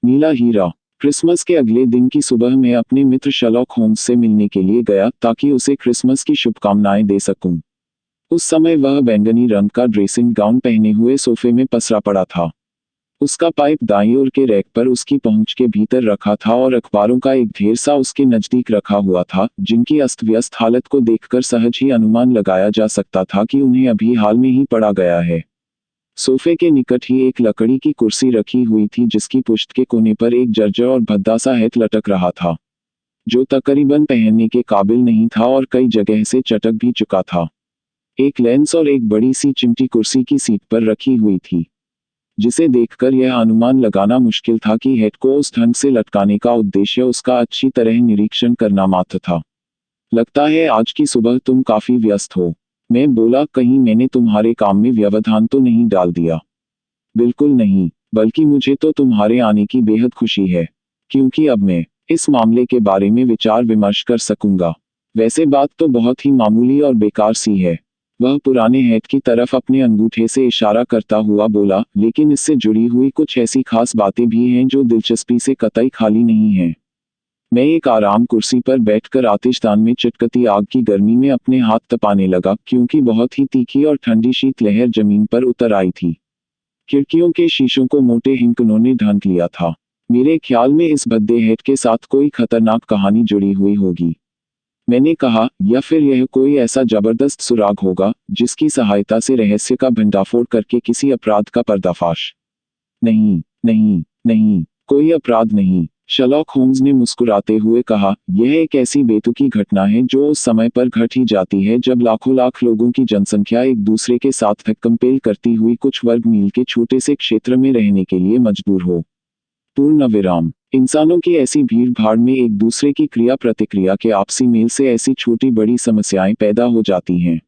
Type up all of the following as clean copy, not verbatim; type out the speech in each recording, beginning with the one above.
नीला हीरा। Christmas के अगले दिन की सुबह मैं अपने मित्र शर्लॉक होम्स से मिलने के लिए गया ताकि उसे क्रिसमस की शुभकामनाएं दे सकूं। उस समय वह बैंगनी रंग का ड्रेसिंग गाउन पहने हुए सोफे में पसरा पड़ा था। उसका पाइप दाईं ओर के रैक पर उसकी पहुंच के भीतर रखा था और अखबारों का एक ढेर सा उसके नजदीक रखा हुआ था, जिनकी अस्त-व्यस्त हालत को देखकर सहज ही अनुमान लगाया जा सकता था कि उन्हें अभी हाल में ही पढ़ा गया है। सोफे के निकट ही एक लकड़ी की कुर्सी रखी हुई थी जिसकी पुष्ट के कोने पर एक जर्जर और भद्दा सा हैट लटक रहा था, जो तकरीबन पहनने के काबिल नहीं था और कई जगह से चटक भी चुका था। एक लेंस और एक बड़ी सी चिमटी कुर्सी की सीट पर रखी हुई थी, जिसे देखकर यह अनुमान लगाना मुश्किल था कि हैट को उस ढंग से लटकाने का उद्देश्य उसका अच्छी तरह निरीक्षण करना मात्र था। लगता है आज की सुबह तुम काफी व्यस्त हो, मैं बोला, कहीं मैंने तुम्हारे काम में व्यवधान तो नहीं डाल दिया? बिल्कुल नहीं, बल्कि मुझे तो तुम्हारे आने की बेहद खुशी है, क्योंकि अब मैं इस मामले के बारे में विचार विमर्श कर सकूंगा। वैसे बात तो बहुत ही मामूली और बेकार सी है। वह पुराने हैट की तरफ अपने अंगूठे से इशारा करता हुआ बोला, लेकिन इससे जुड़ी हुई कुछ ऐसी खास बातें भी हैं जो दिलचस्पी से कतई खाली नहीं हैं। मैं एक आराम कुर्सी पर बैठकर आतिशदान में चिटकती आग की गर्मी में अपने हाथ तपाने लगा, क्योंकि बहुत ही तीखी और ठंडी शीतलहर जमीन पर उतर आई थी। खिड़कियों के शीशों को मोटे हिंकनों ने ढांक लिया था। मेरे ख्याल में इस भद्दे हैट के साथ कोई खतरनाक कहानी जुड़ी हुई होगी, मैंने कहा, या फिर यह कोई ऐसा जबरदस्त सुराग होगा जिसकी सहायता से रहस्य का भंडाफोड़ करके किसी अपराध का पर्दाफाश। नहीं नहीं नहीं, कोई अपराध नहीं, शर्लॉक होम्स ने मुस्कुराते हुए कहा, यह एक ऐसी बेतुकी घटना है जो उस समय पर घट ही जाती है जब लाखों लाख लोगों की जनसंख्या एक दूसरे के साथ कंपेल करती हुई कुछ वर्ग मील के छोटे से क्षेत्र में रहने के लिए मजबूर हो। पूर्ण विराम। इंसानों की ऐसी भीड़ भाड़ में एक दूसरे की क्रिया प्रतिक्रिया के आपसी मेल से ऐसी छोटी बड़ी समस्याएं पैदा हो जाती हैं,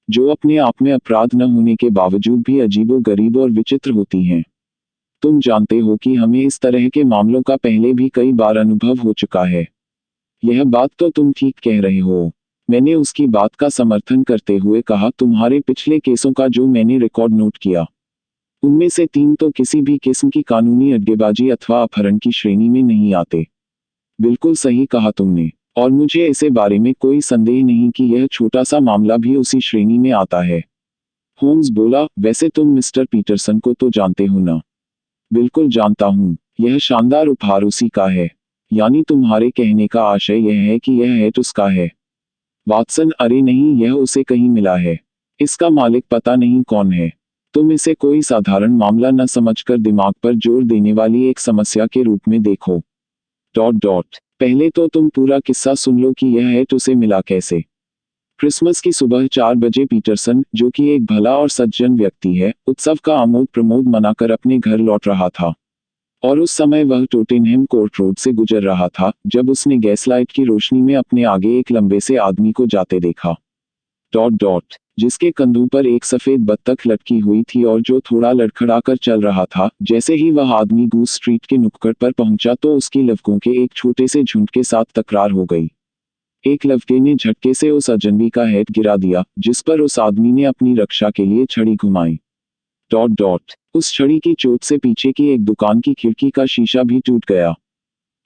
जो अपने आप में अपराध न होने के बावजूद भी अजीबो गरीब और विचित्र होती हैं। तुम जानते हो कि हमें इस तरह के मामलों का पहले भी कई बार अनुभव हो चुका है। यह बात तो तुम ठीक कह रहे हो, मैंने उसकी बात का समर्थन करते हुए कहा, तुम्हारे पिछले केसों का जो मैंने रिकॉर्ड नोट किया, उनमें से 3 तो किसी भी किस्म की कानूनी अड्डेबाजी अथवा अपहरण की श्रेणी में नहीं आते। बिल्कुल सही कहा तुमने, और मुझे इसे बारे में कोई संदेह नहीं कि यह छोटा सा मामला भी उसी श्रेणी में आता है। होम्स बोला, वैसे तुम मिस्टर पीटरसन को तो जानते हो ना? बिल्कुल जानता हूँ, यह शानदार उपहार उसी का है। यानी तुम्हारे कहने का आशय यह है कि यह हैट उसका है? वाटसन, अरे नहीं, यह उसे कहीं मिला है। इसका मालिक पता नहीं कौन है। तुम इसे कोई साधारण मामला न समझकर दिमाग पर जोर देने वाली एक समस्या के रूप में देखो। पहले तो तुम पूरा किस्सा सुन लो कि यह हैट उसे मिला कैसे। क्रिसमस की सुबह 4 बजे पीटरसन, जो कि एक भला और सज्जन व्यक्ति है, उत्सव का आमोद प्रमोद मनाकर अपने घर लौट रहा था। और उस समय वह टोटेनहेम कोर्ट रोड से गुजर रहा था जब उसने गैसलाइट की रोशनी में अपने आगे एक लंबे से आदमी को जाते देखा, जिसके कंधों पर एक सफेद बत्तख लटकी हुई थी और जो थोड़ा लड़खड़ाकर चल रहा था। जैसे ही वह आदमी गूस स्ट्रीट के नुक्कड़ पर पहुंचा तो उसकी लवकों के एक छोटे से झुंड के साथ तकरार हो गई। एक लवके ने झटके से उस अजनबी का हेड गिरा दिया, जिस पर उस आदमी ने अपनी रक्षा के लिए छड़ी घुमाई। उस छड़ी की चोट से पीछे की एक दुकान की खिड़की का शीशा भी टूट गया।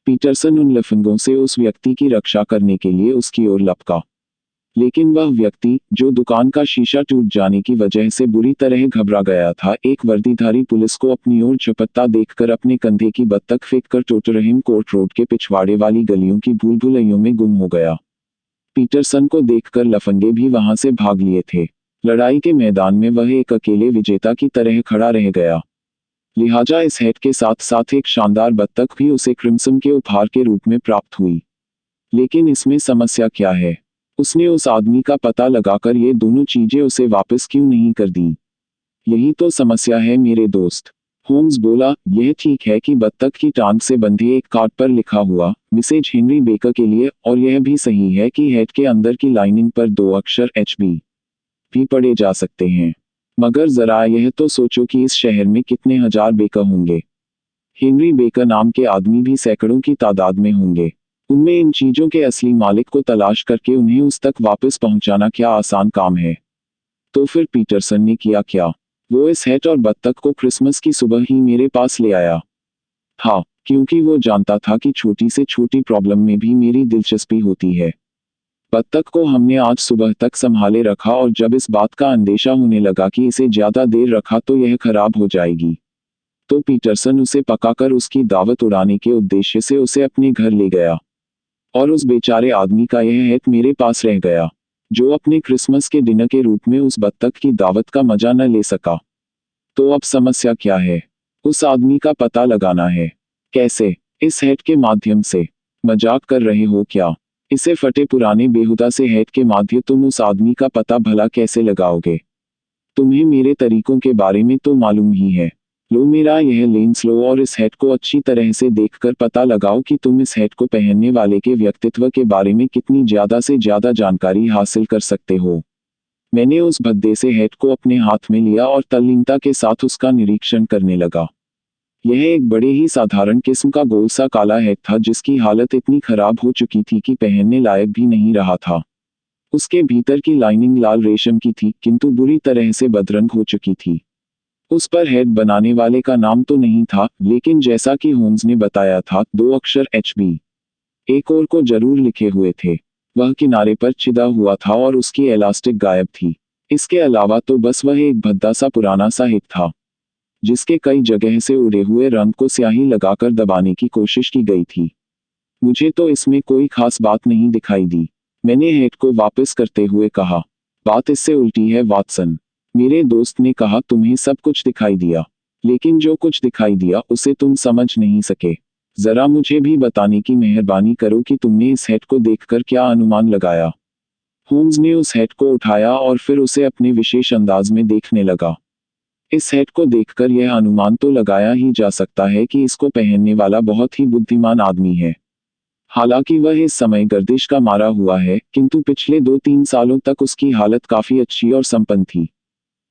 पीटरसन उन लफंगों से उस व्यक्ति की रक्षा करने के लिए उसकी ओर लपका, लेकिन वह व्यक्ति, जो दुकान का शीशा टूट जाने की वजह से बुरी तरह घबरा गया था, एक वर्दीधारी पुलिस को अपनी ओर झपटता देखकर अपने कंधे की बत्तख फेंककर टोटेनहेम कोर्ट रोड के पिछवाड़े वाली गलियों की भूल-भुलैयों में गुम हो गया। पीटरसन को देखकर लफंगे भी वहां से भाग लिए थे। लड़ाई के मैदान में वह एक अकेले विजेता की तरह खड़ा रह गया। लिहाजा इस हैट के साथ साथ एक शानदार बत्तख भी उसे क्रिम्सन के उपहार के रूप में प्राप्त हुई। लेकिन इसमें समस्या क्या है? उसने उस आदमी का पता लगाकर ये दोनों चीजें उसे वापस क्यों नहीं कर दी? यही तो समस्या है मेरे दोस्त। होम्स बोला, यह ठीक है कि बत्तख की टांग से बंधे एक कार्ड पर लिखा हुआ मिसेज हेनरी बेकर के लिए, और यह भी सही है कि हैट के अंदर की लाइनिंग पर 2 अक्षर HB भी पढ़े जा सकते हैं। मगर जरा यह तो सोचो कि इस शहर में कितने हजार बेकर होंगे। हेनरी बेकर नाम के आदमी भी सैकड़ों की तादाद में होंगे। उनमें इन चीजों के असली मालिक को तलाश करके उन्हें उस तक वापस पहुंचाना क्या आसान काम है? तो फिर पीटरसन ने किया क्या? वो इस हैट और बत्तख को क्रिसमस की सुबह ही मेरे पास ले आया। हाँ, क्योंकि वो जानता था कि छोटी से छोटी प्रॉब्लम में भी मेरी दिलचस्पी होती है। बत्तख को हमने आज सुबह तक संभाले रखा और जब इस बात का अंदेशा होने लगा कि इसे ज्यादा देर रखा तो यह खराब हो जाएगी, तो पीटरसन उसे पकाकर उसकी दावत उड़ाने के उद्देश्य से उसे अपने घर ले गया। और उस बेचारे आदमी का यह हैट मेरे पास रह गया, जो अपने क्रिसमस के डिनर के रूप में उस बत्तख की दावत का मजा न ले सका। तो अब समस्या क्या है? उस आदमी का पता लगाना है। कैसे? इस हैट के माध्यम से। मजाक कर रहे हो क्या? इसे फटे पुराने बेहुदा से हैट के माध्यम तुम उस आदमी का पता भला कैसे लगाओगे? तुम्हें मेरे तरीकों के बारे में तो मालूम ही है। लो मेरा यह लेंस लो और इस हैट को अच्छी तरह से देखकर पता लगाओ कि तुम इस हैट को पहनने वाले के व्यक्तित्व के बारे में कितनी ज्यादा से ज्यादा जानकारी हासिल कर सकते हो। मैंने उस भद्दे से हैट को अपने हाथ में लिया और तल्लीनता के साथ उसका निरीक्षण करने लगा। यह एक बड़े ही साधारण किस्म का गोल सा काला हैट था जिसकी हालत इतनी खराब हो चुकी थी कि पहनने लायक भी नहीं रहा था। उसके भीतर की लाइनिंग लाल रेशम की थी, किंतु बुरी तरह से बदरंग हो चुकी थी। उस पर हैट बनाने वाले का नाम तो नहीं था, लेकिन जैसा कि होम्स ने बताया था, 2 अक्षर HB एक और को जरूर लिखे हुए थे। वह किनारे पर चिदा हुआ था और उसकी इलास्टिक गायब थी। इसके अलावा तो बस वह एक भद्दा सा पुराना सा हैट था, जिसके कई जगह से उड़े हुए रंग को स्याही लगाकर दबाने की कोशिश की गई थी। मुझे तो इसमें कोई खास बात नहीं दिखाई दी। मैंने हैट को वापस करते हुए कहा, बात इससे उल्टी है वाटसन। मेरे दोस्त ने कहा, तुम्हें सब कुछ दिखाई दिया, लेकिन जो कुछ दिखाई दिया उसे तुम समझ नहीं सके। जरा मुझे भी बताने की मेहरबानी करो कि तुमने इस हैट को देखकर क्या अनुमान लगाया। होम्स ने उस हैट को उठाया और फिर उसे अपने विशेष अंदाज में देखने लगा। इस हैट को देखकर यह अनुमान तो लगाया ही जा सकता है कि इसको पहनने वाला बहुत ही बुद्धिमान आदमी है। हालांकि वह इस समय गर्दिश का मारा हुआ है, किंतु पिछले 2-3 सालों तक उसकी हालत काफी अच्छी और संपन्न थी।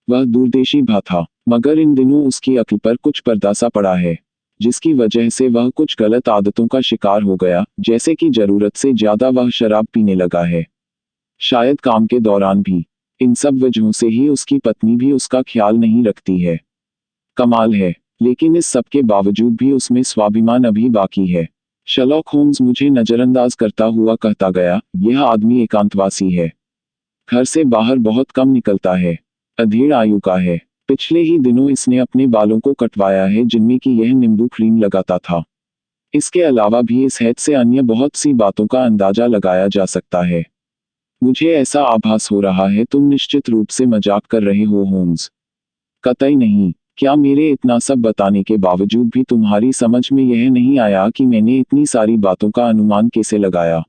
वह दूरदेशी था, मगर इन दिनों उसकी अक्ल पर कुछ पर्दा सा पड़ा है, जिसकी वजह से वह कुछ गलत आदतों का शिकार हो गया, जैसे कि जरूरत से ज्यादा वह शराब पीने लगा है, शायद काम के दौरान भी। इन सब वजहों से ही उसकी पत्नी भी उसका ख्याल नहीं रखती है। कमाल है, लेकिन इस सब के बावजूद भी उसमें स्वाभिमान अभी बाकी है। शर्लॉक होम्स मुझे नजरअंदाज करता हुआ कहता गया, यह आदमी एकांतवासी है, घर से बाहर बहुत कम निकलता है, अधेड़ आयु का है। पिछले ही दिनों इसने अपने बालों को कटवाया है, जिनमें कि यह नींबू क्रीम लगाता था। इसके अलावा भी इस हैट से अन्य बहुत सी बातों का अंदाजा लगाया जा सकता है। मुझे ऐसा आभास हो रहा है तुम निश्चित रूप से मजाक कर रहे हो होम्स। कतई नहीं। क्या मेरे इतना सब बताने के बावजूद भी तुम्हारी समझ में यह नहीं आया कि मैंने इतनी सारी बातों का अनुमान कैसे लगाया?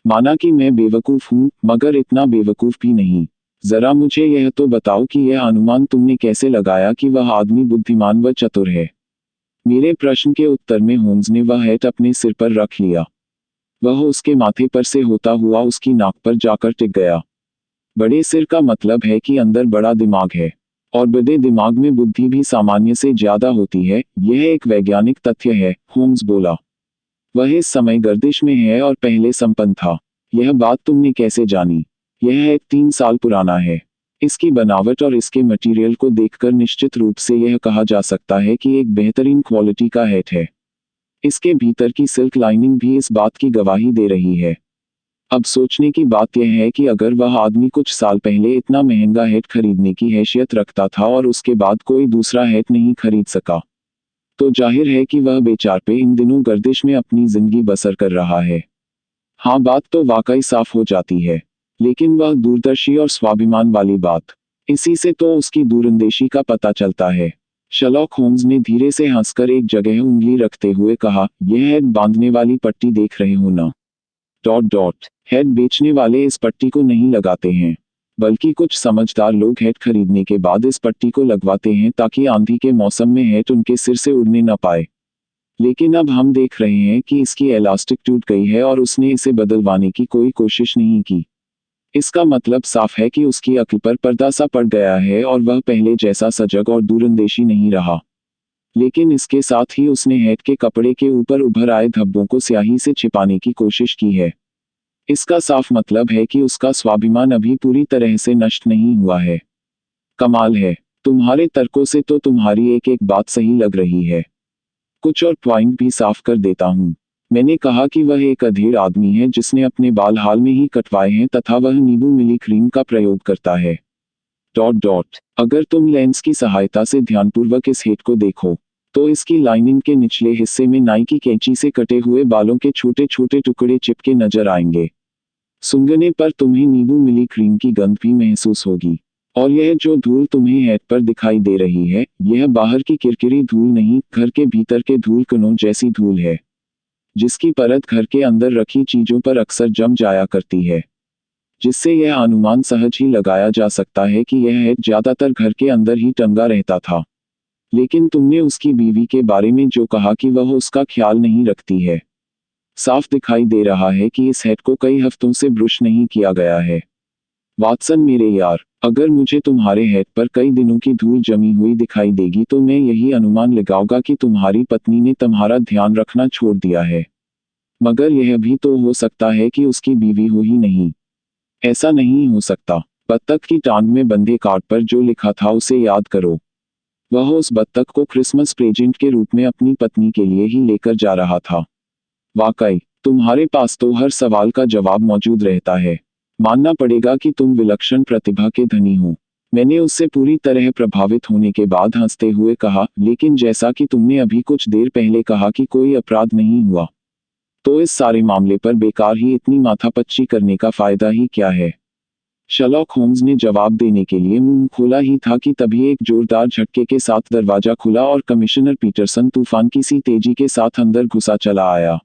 माना कि मैं बेवकूफ हूँ, मगर इतना बेवकूफ भी नहीं। जरा मुझे यह तो बताओ कि यह अनुमान तुमने कैसे लगाया कि वह आदमी बुद्धिमान व चतुर है? मेरे प्रश्न के उत्तर में होम्स ने वह हैट अपने सिर पर रख लिया। वह उसके माथे पर से होता हुआ उसकी नाक पर जाकर टिक गया। बड़े सिर का मतलब है कि अंदर बड़ा दिमाग है, और बड़े दिमाग में बुद्धि भी सामान्य से ज्यादा होती है। यह एक वैज्ञानिक तथ्य है, होम्स बोला। वह इस समय गर्दिश में है और पहले संपन्न था। यह बात तुमने कैसे जानी? यह एक 3 साल पुराना है। इसकी बनावट और इसके मटेरियल को देखकर निश्चित रूप से यह कहा जा सकता है कि एक बेहतरीन क्वालिटी का हैट है। इसके भीतर की सिल्क लाइनिंग भी इस बात की गवाही दे रही है। अब सोचने की बात यह है कि अगर वह आदमी कुछ साल पहले इतना महंगा हैट खरीदने की हैसियत रखता था और उसके बाद कोई दूसरा हैट नहीं खरीद सका, तो जाहिर है कि वह बेचारे इन दिनों गर्दिश में अपनी जिंदगी बसर कर रहा है। हाँ, बात तो वाकई साफ हो जाती है, लेकिन वह दूरदर्शी और स्वाभिमान वाली बात, इसी से तो उसकी दूरंदेशी का पता चलता है। शर्लॉक होम्स ने धीरे से हंसकर एक जगह उंगली रखते हुए कहा, यह हैट बांधने वाली पट्टी देख रहे हो ना? ... हैट बेचने वाले इस पट्टी को नहीं लगाते हैं, बल्कि कुछ समझदार लोग हैट खरीदने के बाद इस पट्टी को लगवाते हैं ताकि आंधी के मौसम में हैट उनके सिर से उड़ने न पाए। लेकिन अब हम देख रहे हैं कि इसकी इलास्टिक टूट गई है और उसने इसे बदलवाने की कोई कोशिश नहीं की। इसका मतलब साफ है कि उसकी अक्ल पर पर्दा सा पड़ गया है और वह पहले जैसा सजग और दूरंदेशी नहीं रहा। लेकिन इसके साथ ही उसने हैट के कपड़े के ऊपर उभर आए धब्बों को स्याही से छिपाने की कोशिश की है। इसका साफ मतलब है कि उसका स्वाभिमान अभी पूरी तरह से नष्ट नहीं हुआ है। कमाल है, तुम्हारे तर्कों से तो तुम्हारी एक एक बात सही लग रही है। कुछ और पॉइंट भी साफ कर देता हूँ। मैंने कहा कि वह एक अधेड़ आदमी है जिसने अपने बाल हाल में ही कटवाए हैं तथा वह नींबू मिली क्रीम का प्रयोग करता है। अगर तुम लेंस की सहायता से ध्यानपूर्वक इस हेड को देखो तो इसकी लाइनिंग के निचले हिस्से में नाई की कैंची से कटे हुए बालों के छोटे छोटे टुकड़े चिपके नजर आएंगे। सूंघने पर तुम्हें नींबू मिली क्रीम की गंध भी महसूस होगी। और यह जो धूल तुम्हें हेड पर दिखाई दे रही है, यह बाहर की किरकिरी धूल नहीं, घर के भीतर के धूल कणों जैसी धूल है, जिसकी परत घर के अंदर रखी चीजों पर अक्सर जम जाया करती है, जिससे यह अनुमान सहज ही लगाया जा सकता है कि यह हेड ज्यादातर घर के अंदर ही टंगा रहता था। लेकिन तुमने उसकी बीवी के बारे में जो कहा कि वह उसका ख्याल नहीं रखती है, साफ दिखाई दे रहा है कि इस हेड को कई हफ्तों से ब्रश नहीं किया गया है। वाटसन मेरे यार, अगर मुझे तुम्हारे हेड पर कई दिनों की धूल जमी हुई दिखाई देगी तो मैं यही अनुमान लगाऊंगा कि तुम्हारी पत्नी ने तुम्हारा ध्यान रखना छोड़ दिया है। मगर यह भी तो हो सकता है कि उसकी बीवी हो ही नहीं। ऐसा नहीं हो सकता। बत्तख की टांग में बंधे कार्ड पर जो लिखा था उसे याद करो। वह उस बत्तख को क्रिसमस प्रेजेंट के रूप में अपनी पत्नी के लिए ही लेकर जा रहा था। वाकई तुम्हारे पास तो हर सवाल का जवाब मौजूद रहता है। मानना पड़ेगा कि तुम विलक्षण प्रतिभा के धनी हो। मैंने उससे पूरी तरह प्रभावित होने के बाद हंसते हुए कहा, लेकिन जैसा कि तुमने अभी कुछ देर पहले कहा कि कोई अपराध नहीं हुआ, तो इस सारे मामले पर बेकार ही इतनी माथापच्ची करने का फायदा ही क्या है। शर्लॉक होम्स ने जवाब देने के लिए मुंह खोला ही था कि तभी एक जोरदार झटके के साथ दरवाजा खुला और कमिश्नर पीटरसन तूफान की सी तेजी के साथ अंदर घुसा चला आया।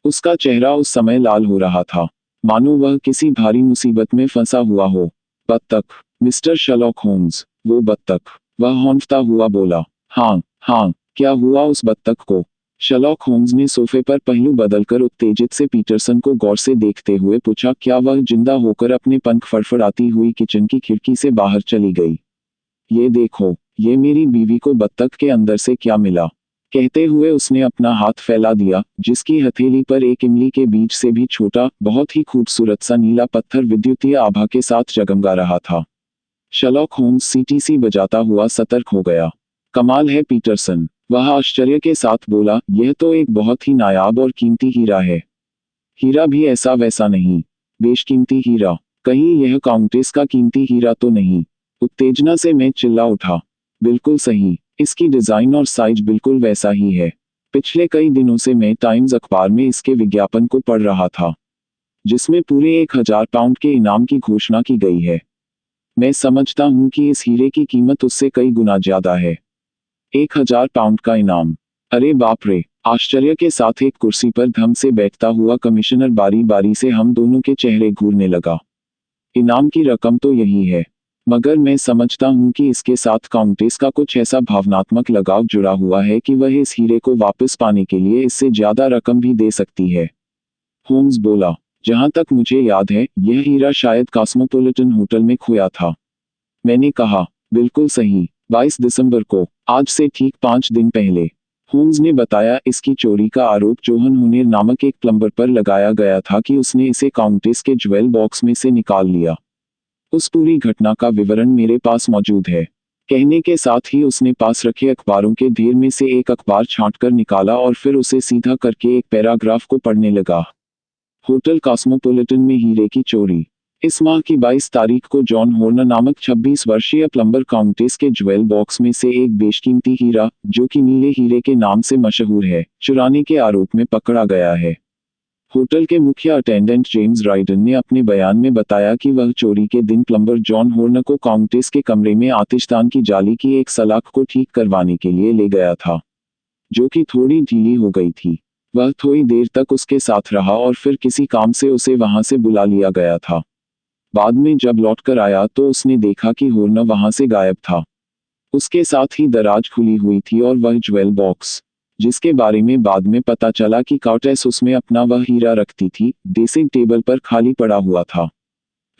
उसका चेहरा उस समय लाल हो रहा था, मानो वह किसी भारी मुसीबत में फंसा हुआ हो। बत्तख, मिस्टर शर्लॉक होम्स, वो बत्तख, वह हौंफता हुआ बोला। हाँ हाँ, क्या हुआ उस बत्तख को? शर्लॉक होम्स ने सोफे पर पहलू बदलकर उत्तेजित से पीटरसन को गौर से देखते हुए पूछा, क्या वह जिंदा होकर अपने पंख फड़फड़ाती हुई किचन की खिड़की से बाहर चली गई? ये देखो, ये मेरी बीवी को बत्तख के अंदर से क्या मिला? कहते हुए उसने अपना हाथ फैला दिया, जिसकी हथेली पर एक इमली के बीज से भी छोटा, बहुत ही खूबसूरत सा नीला पत्थर विद्युतीय आभा के साथ जगमगा रहा था। शर्लॉक होम्स सीटीसी बजाता हुआ सतर्क हो गया। कमाल है पीटरसन, वह आश्चर्य के साथ बोला, यह तो एक बहुत ही नायाब और कीमती हीरा है। हीरा भी ऐसा वैसा नहीं, बेशकीमती हीरा। कहीं यह काउंटेस का कीमती हीरा तो नहीं? उत्तेजना से मैं चिल्ला उठा। बिल्कुल सही, इसकी डिजाइन और साइज बिल्कुल वैसा ही है। पिछले कई दिनों से मैं टाइम्स अखबार में इसके विज्ञापन को पढ़ रहा था, जिसमें पूरे 1000 पाउंड के इनाम की घोषणा की गई है। मैं समझता हूं कि इस हीरे की कीमत उससे कई गुना ज्यादा है। 1000 पाउंड का इनाम? अरे बाप रे! आश्चर्य के साथ एक कुर्सी पर धम से बैठता हुआ कमिश्नर बारी बारी से हम दोनों के चेहरे घूरने लगा। इनाम की रकम तो यही है, मगर मैं समझता हूं कि इसके साथ काउंटेस का कुछ ऐसा भावनात्मक लगाव जुड़ा हुआ है कि वह इस हीरे को वापस पाने के लिए इससे ज्यादा रकम भी दे सकती है। होम्स बोला, जहां तक मुझे याद है, यह हीरा शायद कॉस्मोपॉलिटन होटल में खोया था। मैंने कहा, बिल्कुल सही, 22 दिसंबर को, आज से ठीक 5 दिन पहले। होम्स ने बताया, इसकी चोरी का आरोप जोहन हुनेर नामक एक प्लम्बर पर लगाया गया था कि उसने इसे काउंटेस के ज्वेल बॉक्स में से निकाल लिया। उस पूरी घटना का विवरण मेरे पास मौजूद है। कहने के साथ ही उसने पास रखे अखबारों के ढेर में से एक अखबार छांटकर निकाला और फिर उसे सीधा करके एक पैराग्राफ को पढ़ने लगा। होटल कॉस्मोपॉलिटन में हीरे की चोरी। इस माह की 22 तारीख को जॉन हॉर्नर नामक 26 वर्षीय प्लम्बर काउंटेस के ज्वेल बॉक्स में से एक बेशकीमती हीरा, जो कि नीले हीरे के नाम से मशहूर है, चुराने के आरोप में पकड़ा गया है। होटल के मुख्य अटेंडेंट जेम्स राइडन ने अपने बयान में बताया कि वह चोरी के दिन प्लम्बर जॉन हॉर्नर को काउंटेस के कमरे में आतिशदान की जाली की एक सलाख को ठीक करवाने के लिए ले गया था, जो कि थोड़ी ढीली हो गई थी। वह थोड़ी देर तक उसके साथ रहा और फिर किसी काम से उसे वहां से बुला लिया गया था। बाद में जब लौट कर आया तो उसने देखा कि हॉर्नर वहां से गायब था। उसके साथ ही दराज खुली हुई थी और वह ज्वेल बॉक्स, जिसके बारे में बाद में पता चला कि काउंटेस उसमें अपना वह हीरा रखती थी, ड्रेसिंग टेबल पर खाली पड़ा हुआ था।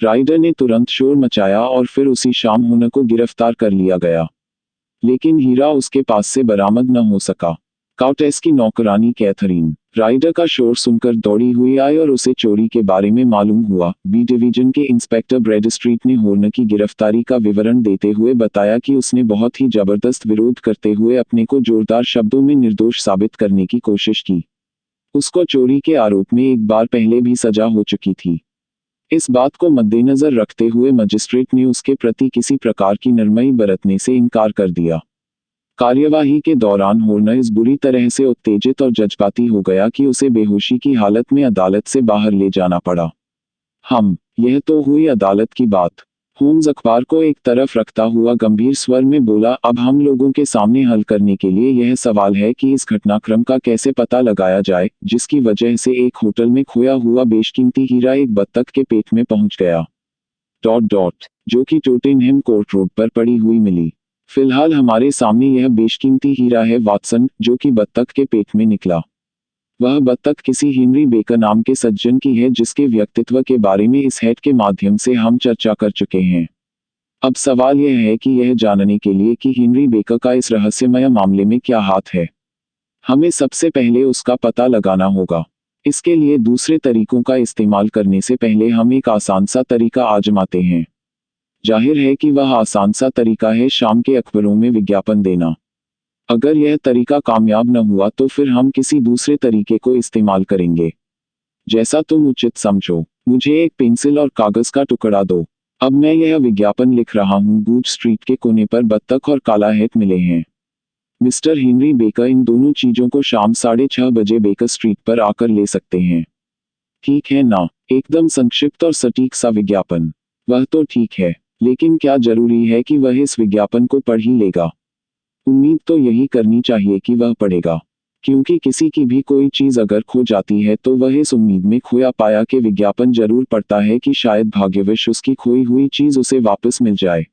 राइडर ने तुरंत शोर मचाया और फिर उसी शाम हॉर्नर को गिरफ्तार कर लिया गया, लेकिन हीरा उसके पास से बरामद न हो सका। काउंटेस की नौकरानी कैथरीन, राइडर का शोर सुनकर दौड़ी हुई आई और उसे चोरी के बारे में मालूम हुआ। बी डिवीजन के इंस्पेक्टर ब्रैडस्ट्रीट ने हॉर्न की गिरफ्तारी का विवरण देते हुए बताया कि उसने बहुत ही जबरदस्त विरोध करते हुए अपने को जोरदार शब्दों में निर्दोष साबित करने की कोशिश की। उसको चोरी के आरोप में एक बार पहले भी सजा हो चुकी थी। इस बात को मद्देनजर रखते हुए मजिस्ट्रेट ने उसके प्रति किसी प्रकार की नरमई बरतने से इनकार कर दिया। कार्यवाही के दौरान हॉर्न इस बुरी तरह से उत्तेजित और जज्बाती हो गया कि उसे बेहोशी की हालत में अदालत से बाहर ले जाना पड़ा। यह तो हुई अदालत की बात। होम्स अखबार को एक तरफ रखता हुआ गंभीर स्वर में बोला, अब हम लोगों के सामने हल करने के लिए यह सवाल है कि इस घटनाक्रम का कैसे पता लगाया जाए जिसकी वजह से एक होटल में खोया हुआ बेशकीमती हीरा एक बत्तख के पेट में पहुंच गया। जो कि टोटेनहम कोर्ट रोड पर पड़ी हुई मिली। फिलहाल हमारे सामने यह बेशकीमती हीरा है वाटसन, जो कि बत्तख के पेट में निकला। वह बत्तख किसी हेनरी बेकर नाम के सज्जन की है जिसके व्यक्तित्व के बारे में इस हेड के माध्यम से हम चर्चा कर चुके हैं। अब सवाल यह है कि यह जानने के लिए कि हेनरी बेकर का इस रहस्यमय मामले में क्या हाथ है, हमें सबसे पहले उसका पता लगाना होगा। इसके लिए दूसरे तरीकों का इस्तेमाल करने से पहले हम एक आसान सा तरीका आजमाते हैं। जाहिर है कि वह आसान सा तरीका है शाम के अखबारों में विज्ञापन देना। अगर यह तरीका कामयाब न हुआ तो फिर हम किसी दूसरे तरीके को इस्तेमाल करेंगे। जैसा तुम उचित समझो। मुझे एक पेंसिल और कागज का टुकड़ा दो। अब मैं यह विज्ञापन लिख रहा हूँ। बूच स्ट्रीट के कोने पर बत्तख और काला हेट मिले हैं। मिस्टर हेनरी बेकर इन दोनों चीजों को शाम 6:30 बजे बेकर स्ट्रीट पर आकर ले सकते हैं। ठीक है ना? एकदम संक्षिप्त और सटीक सा विज्ञापन। वह तो ठीक है, लेकिन क्या जरूरी है कि वह इस विज्ञापन को पढ़ ही लेगा? उम्मीद तो यही करनी चाहिए कि वह पढ़ेगा, क्योंकि किसी की भी कोई चीज अगर खो जाती है तो वह इस उम्मीद में खोया पाया के विज्ञापन जरूर पढ़ता है कि शायद भाग्यवश उसकी खोई हुई चीज उसे वापस मिल जाए।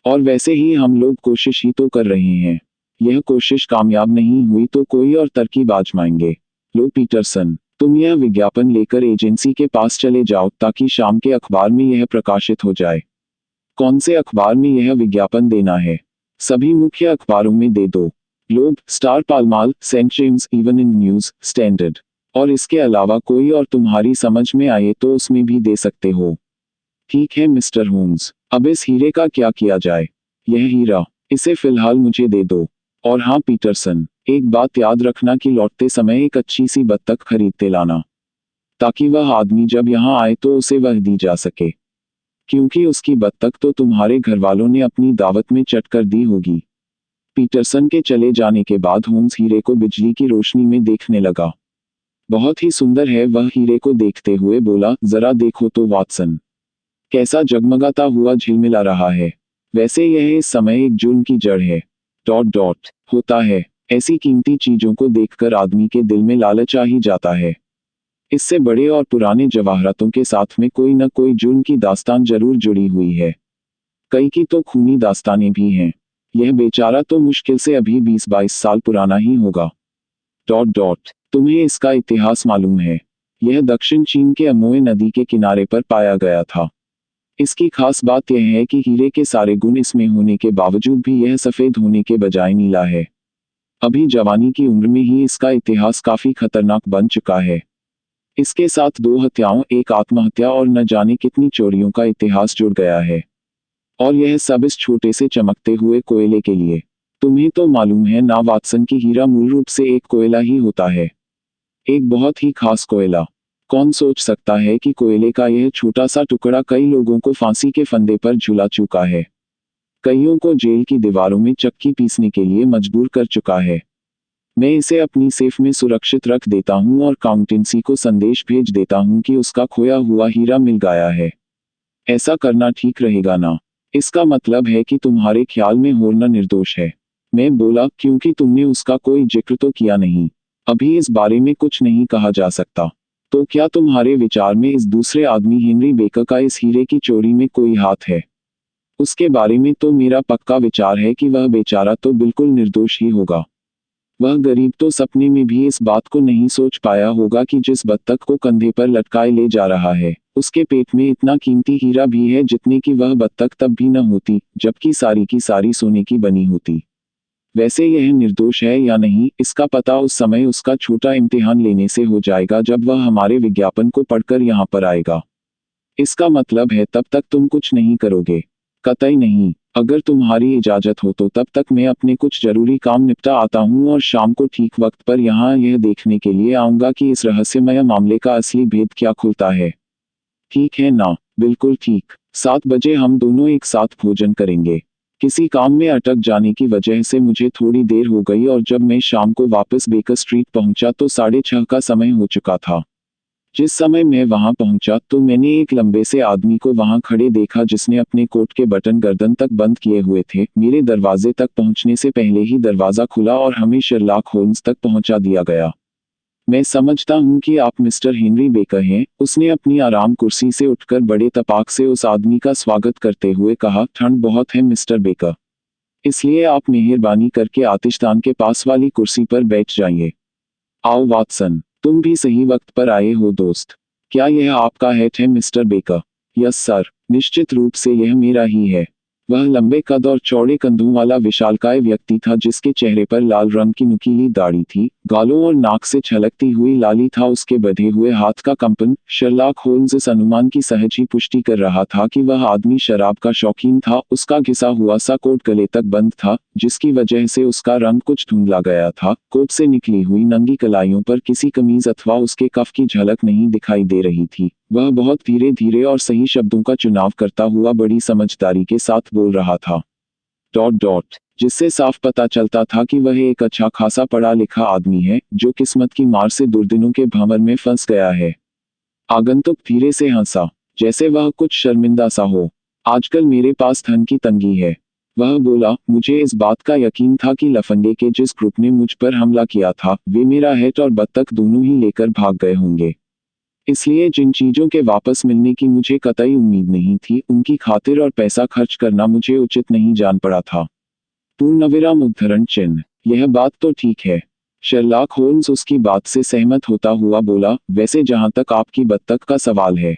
और वैसे ही हम लोग कोशिश ही तो कर रहे हैं। यह कोशिश कामयाब नहीं हुई तो कोई और तरकीब आजमाएंगे। लो पीटरसन, तुम यह विज्ञापन लेकर एजेंसी के पास चले जाओ ताकि शाम के अखबार में यह प्रकाशित हो जाए। कौन से अखबार में यह विज्ञापन देना है? सभी मुख्य अखबारों में दे दो। Globe, Star, Pall Mall, St James, Evening News, Standard. और इसके अलावा कोई और तुम्हारी समझ में आए तो उसमें भी दे सकते हो। ठीक है मिस्टर होम्स, अब इस हीरे का क्या किया जाए? यह हीरा, इसे फिलहाल मुझे दे दो। और हाँ पीटरसन, एक बात याद रखना कि लौटते समय एक अच्छी सी बत्तख खरीदते लाना, ताकि वह आदमी जब यहाँ आए तो उसे वह दी जा सके, क्योंकि उसकी बत्तख तो तुम्हारे घरवालों ने अपनी दावत में चट कर दी होगी। पीटरसन के चले जाने के बाद होम्स हीरे को बिजली की रोशनी में देखने लगा। बहुत ही सुंदर है, वह हीरे को देखते हुए बोला। जरा देखो तो वाटसन, कैसा जगमगाता हुआ झिलमिला रहा है। वैसे यह इस समय एक जुर्म की जड़ है। होता है, ऐसी कीमती चीजों को देखकर आदमी के दिल में लालच आ ही जाता है। इससे बड़े और पुराने जवाहरातों के साथ में कोई न कोई जुर्म की दास्तान जरूर जुड़ी हुई है। कई की तो खूनी दास्तानें भी हैं। यह बेचारा तो मुश्किल से अभी 20-22 साल पुराना ही होगा। तुम्हें इसका इतिहास मालूम है? यह दक्षिण चीन के अमोए नदी के किनारे पर पाया गया था। इसकी खास बात यह है कि हीरे के सारे गुण इसमें होने के बावजूद भी यह सफेद होने के बजाय नीला है। अभी जवानी की उम्र में ही इसका इतिहास काफी खतरनाक बन चुका है। इसके साथ 2 हत्याओं, एक आत्महत्या और न जाने कितनी चोरियों का इतिहास जुड़ गया है। और यह सब इस छोटे से चमकते हुए कोयले के लिए। तुम्हें तो मालूम है ना वाटसन की हीरा मूल रूप से एक कोयला ही होता है। एक बहुत ही खास कोयला। कौन सोच सकता है कि कोयले का यह छोटा सा टुकड़ा कई लोगों को फांसी के फंदे पर झुला चुका है, कईयों को जेल की दीवारों में चक्की पीसने के लिए मजबूर कर चुका है। मैं इसे अपनी सेफ में सुरक्षित रख देता हूँ और काउंटेंसी को संदेश भेज देता हूँ कि उसका खोया हुआ हीरा मिल गया है। ऐसा करना ठीक रहेगा ना? इसका मतलब है कि तुम्हारे ख्याल में हॉर्न निर्दोष है। मैं बोला, क्योंकि तुमने उसका कोई जिक्र तो किया नहीं। अभी इस बारे में कुछ नहीं कहा जा सकता। तो क्या तुम्हारे विचार में इस दूसरे आदमी हेनरी बेकर का इस हीरे की चोरी में कोई हाथ है? उसके बारे में तो मेरा पक्का विचार है कि वह बेचारा तो बिल्कुल निर्दोष ही होगा। वह गरीब तो सपने में भी इस बात को नहीं सोच पाया होगा कि जिस बत्तख को कंधे पर लटकाए ले जा रहा है, उसके पेट में इतना कीमती हीरा भी है जितने की वह बत्तख तब भी न होती, जबकि सारी की सारी सोने की बनी होती। वैसे यह निर्दोष है या नहीं, इसका पता उस समय उसका छोटा इम्तिहान लेने से हो जाएगा जब वह हमारे विज्ञापन को पढ़कर यहाँ पर आएगा। इसका मतलब है तब तक तुम कुछ नहीं करोगे? कतई नहीं। अगर तुम्हारी इजाजत हो तो तब तक मैं अपने कुछ जरूरी काम निपटा आता हूँ और शाम को ठीक वक्त पर यहाँ यह देखने के लिए आऊँगा कि इस रहस्यमय मामले का असली भेद क्या खुलता है। ठीक है ना? बिल्कुल ठीक। 7 बजे हम दोनों एक साथ भोजन करेंगे। किसी काम में अटक जाने की वजह से मुझे थोड़ी देर हो गई और जब मैं शाम को वापस बेकर स्ट्रीट पहुंचा तो 6:30 का समय हो चुका था। जिस समय मैं वहां पहुंचा तो मैंने एक लंबे से आदमी को वहां खड़े देखा जिसने अपने कोट के बटन गर्दन तक बंद किए हुए थे। मेरे दरवाजे तक पहुंचने से पहले ही दरवाजा खुला और हमें शर्लॉक होम्स तक पहुंचा दिया गया। मैं समझता हूं कि आप मिस्टर हेनरी बेकर हैं, उसने अपनी आराम कुर्सी से उठकर बड़े तपाक से उस आदमी का स्वागत करते हुए कहा। ठंड बहुत है मिस्टर बेकर, इसलिए आप मेहरबानी करके आतिशदान के पास वाली कुर्सी पर बैठ जाइए। आओ वाटसन, तुम भी सही वक्त पर आए हो दोस्त। क्या यह आपका हैट है मिस्टर बेकर? यस सर, निश्चित रूप से यह मेरा ही है। वह लंबे कद और चौड़े कंधों वाला विशालकाय व्यक्ति था जिसके चेहरे पर लाल रंग की नुकीली दाढ़ी थी, गालों और नाक से छलकती हुई लाली था उसके बंधे हुए हाथ का कंपन। शर्लॉक होम्स इस अनुमान की सहज ही पुष्टि कर रहा था कि वह आदमी शराब का शौकीन था। उसका घिसा हुआ सा कोट गले तक बंद था, जिसकी वजह से उसका रंग कुछ धुंधला गया था। कोट से निकली हुई नंगी कलाइयों पर किसी कमीज अथवा उसके कफ की झलक नहीं दिखाई दे रही थी। वह बहुत धीरे धीरे और सही शब्दों का चुनाव करता हुआ बड़ी समझदारी के साथ बोल रहा था। जिससे साफ पता चलता था कि वह एक अच्छा खासा पढ़ा लिखा आदमी है जो किस्मत की मार से दुर्दिनों के भंवर में फंस गया है। आगंतुक धीरे से हंसा, जैसे वह कुछ शर्मिंदा सा हो। आजकल मेरे पास धन की तंगी है, वह बोला। मुझे इस बात का यकीन था कि लफंगे के जिस ग्रुप ने मुझ पर हमला किया था वे मेरा हैट और बत्तख दोनों ही लेकर भाग गए होंगे। इसलिए जिन चीजों के वापस मिलने की मुझे कतई उम्मीद नहीं थी, उनकी खातिर और पैसा खर्च करना मुझे उचित नहीं जान पड़ा था। पूर्णविराम उद्धरण चिन्ह। यह बात तो ठीक है। शर्लॉक होम्स उसकी बात से सहमत होता हुआ बोला। वैसे जहां तक आपकी बत्तख का सवाल है,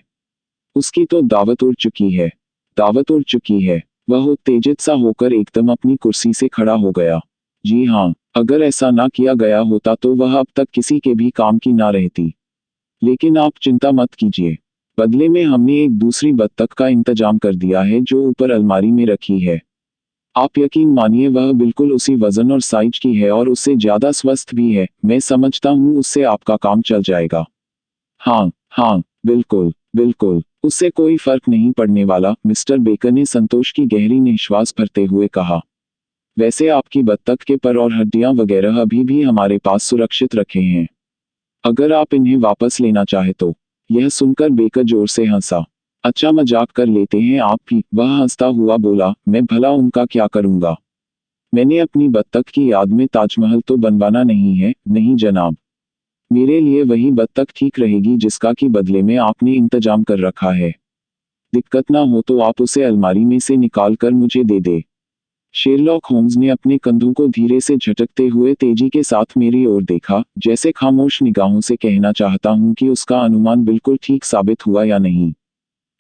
उसकी तो दावत उड़ चुकी है। दावत उड़ चुकी है। वह उत्तेजित सा होकर एकदम अपनी कुर्सी से खड़ा हो गया। जी हाँ, अगर ऐसा ना किया गया होता तो वह अब तक किसी के भी काम की ना रहती। लेकिन आप चिंता मत कीजिए, बदले में हमने एक दूसरी बत्तख का इंतजाम कर दिया है जो ऊपर अलमारी में रखी है। आप यकीन मानिए वह बिल्कुल उसी वजन और साइज की है और उससे ज्यादा स्वस्थ भी है। मैं समझता हूँ उससे आपका काम चल जाएगा। हाँ हाँ, बिल्कुल बिल्कुल, उससे कोई फर्क नहीं पड़ने वाला, मिस्टर बेकर ने संतोष की गहरी निश्वास भरते हुए कहा। वैसे आपकी बत्तख के पर और हड्डियां वगैरह अभी भी हमारे पास सुरक्षित रखे हैं, अगर आप इन्हें वापस लेना चाहे तो। यह सुनकर बेकर जोर से हंसा। अच्छा मजाक कर लेते हैं आप भी, वह हंसता हुआ बोला। मैं भला उनका क्या करूंगा? मैंने अपनी बत्तख की याद में ताजमहल तो बनवाना नहीं है, नहीं जनाब। मेरे लिए वही बत्तख ठीक रहेगी जिसका कि बदले में आपने इंतजाम कर रखा है। दिक्कत ना हो तो आप उसे अलमारी में से निकाल कर मुझे दे दे। शेरलॉक होम्स ने अपने कंधों को धीरे से झटकते हुए तेजी के साथ मेरी ओर देखा, जैसे खामोश निगाहों से कहना चाहता हूं कि उसका अनुमान बिल्कुल ठीक साबित हुआ या नहीं।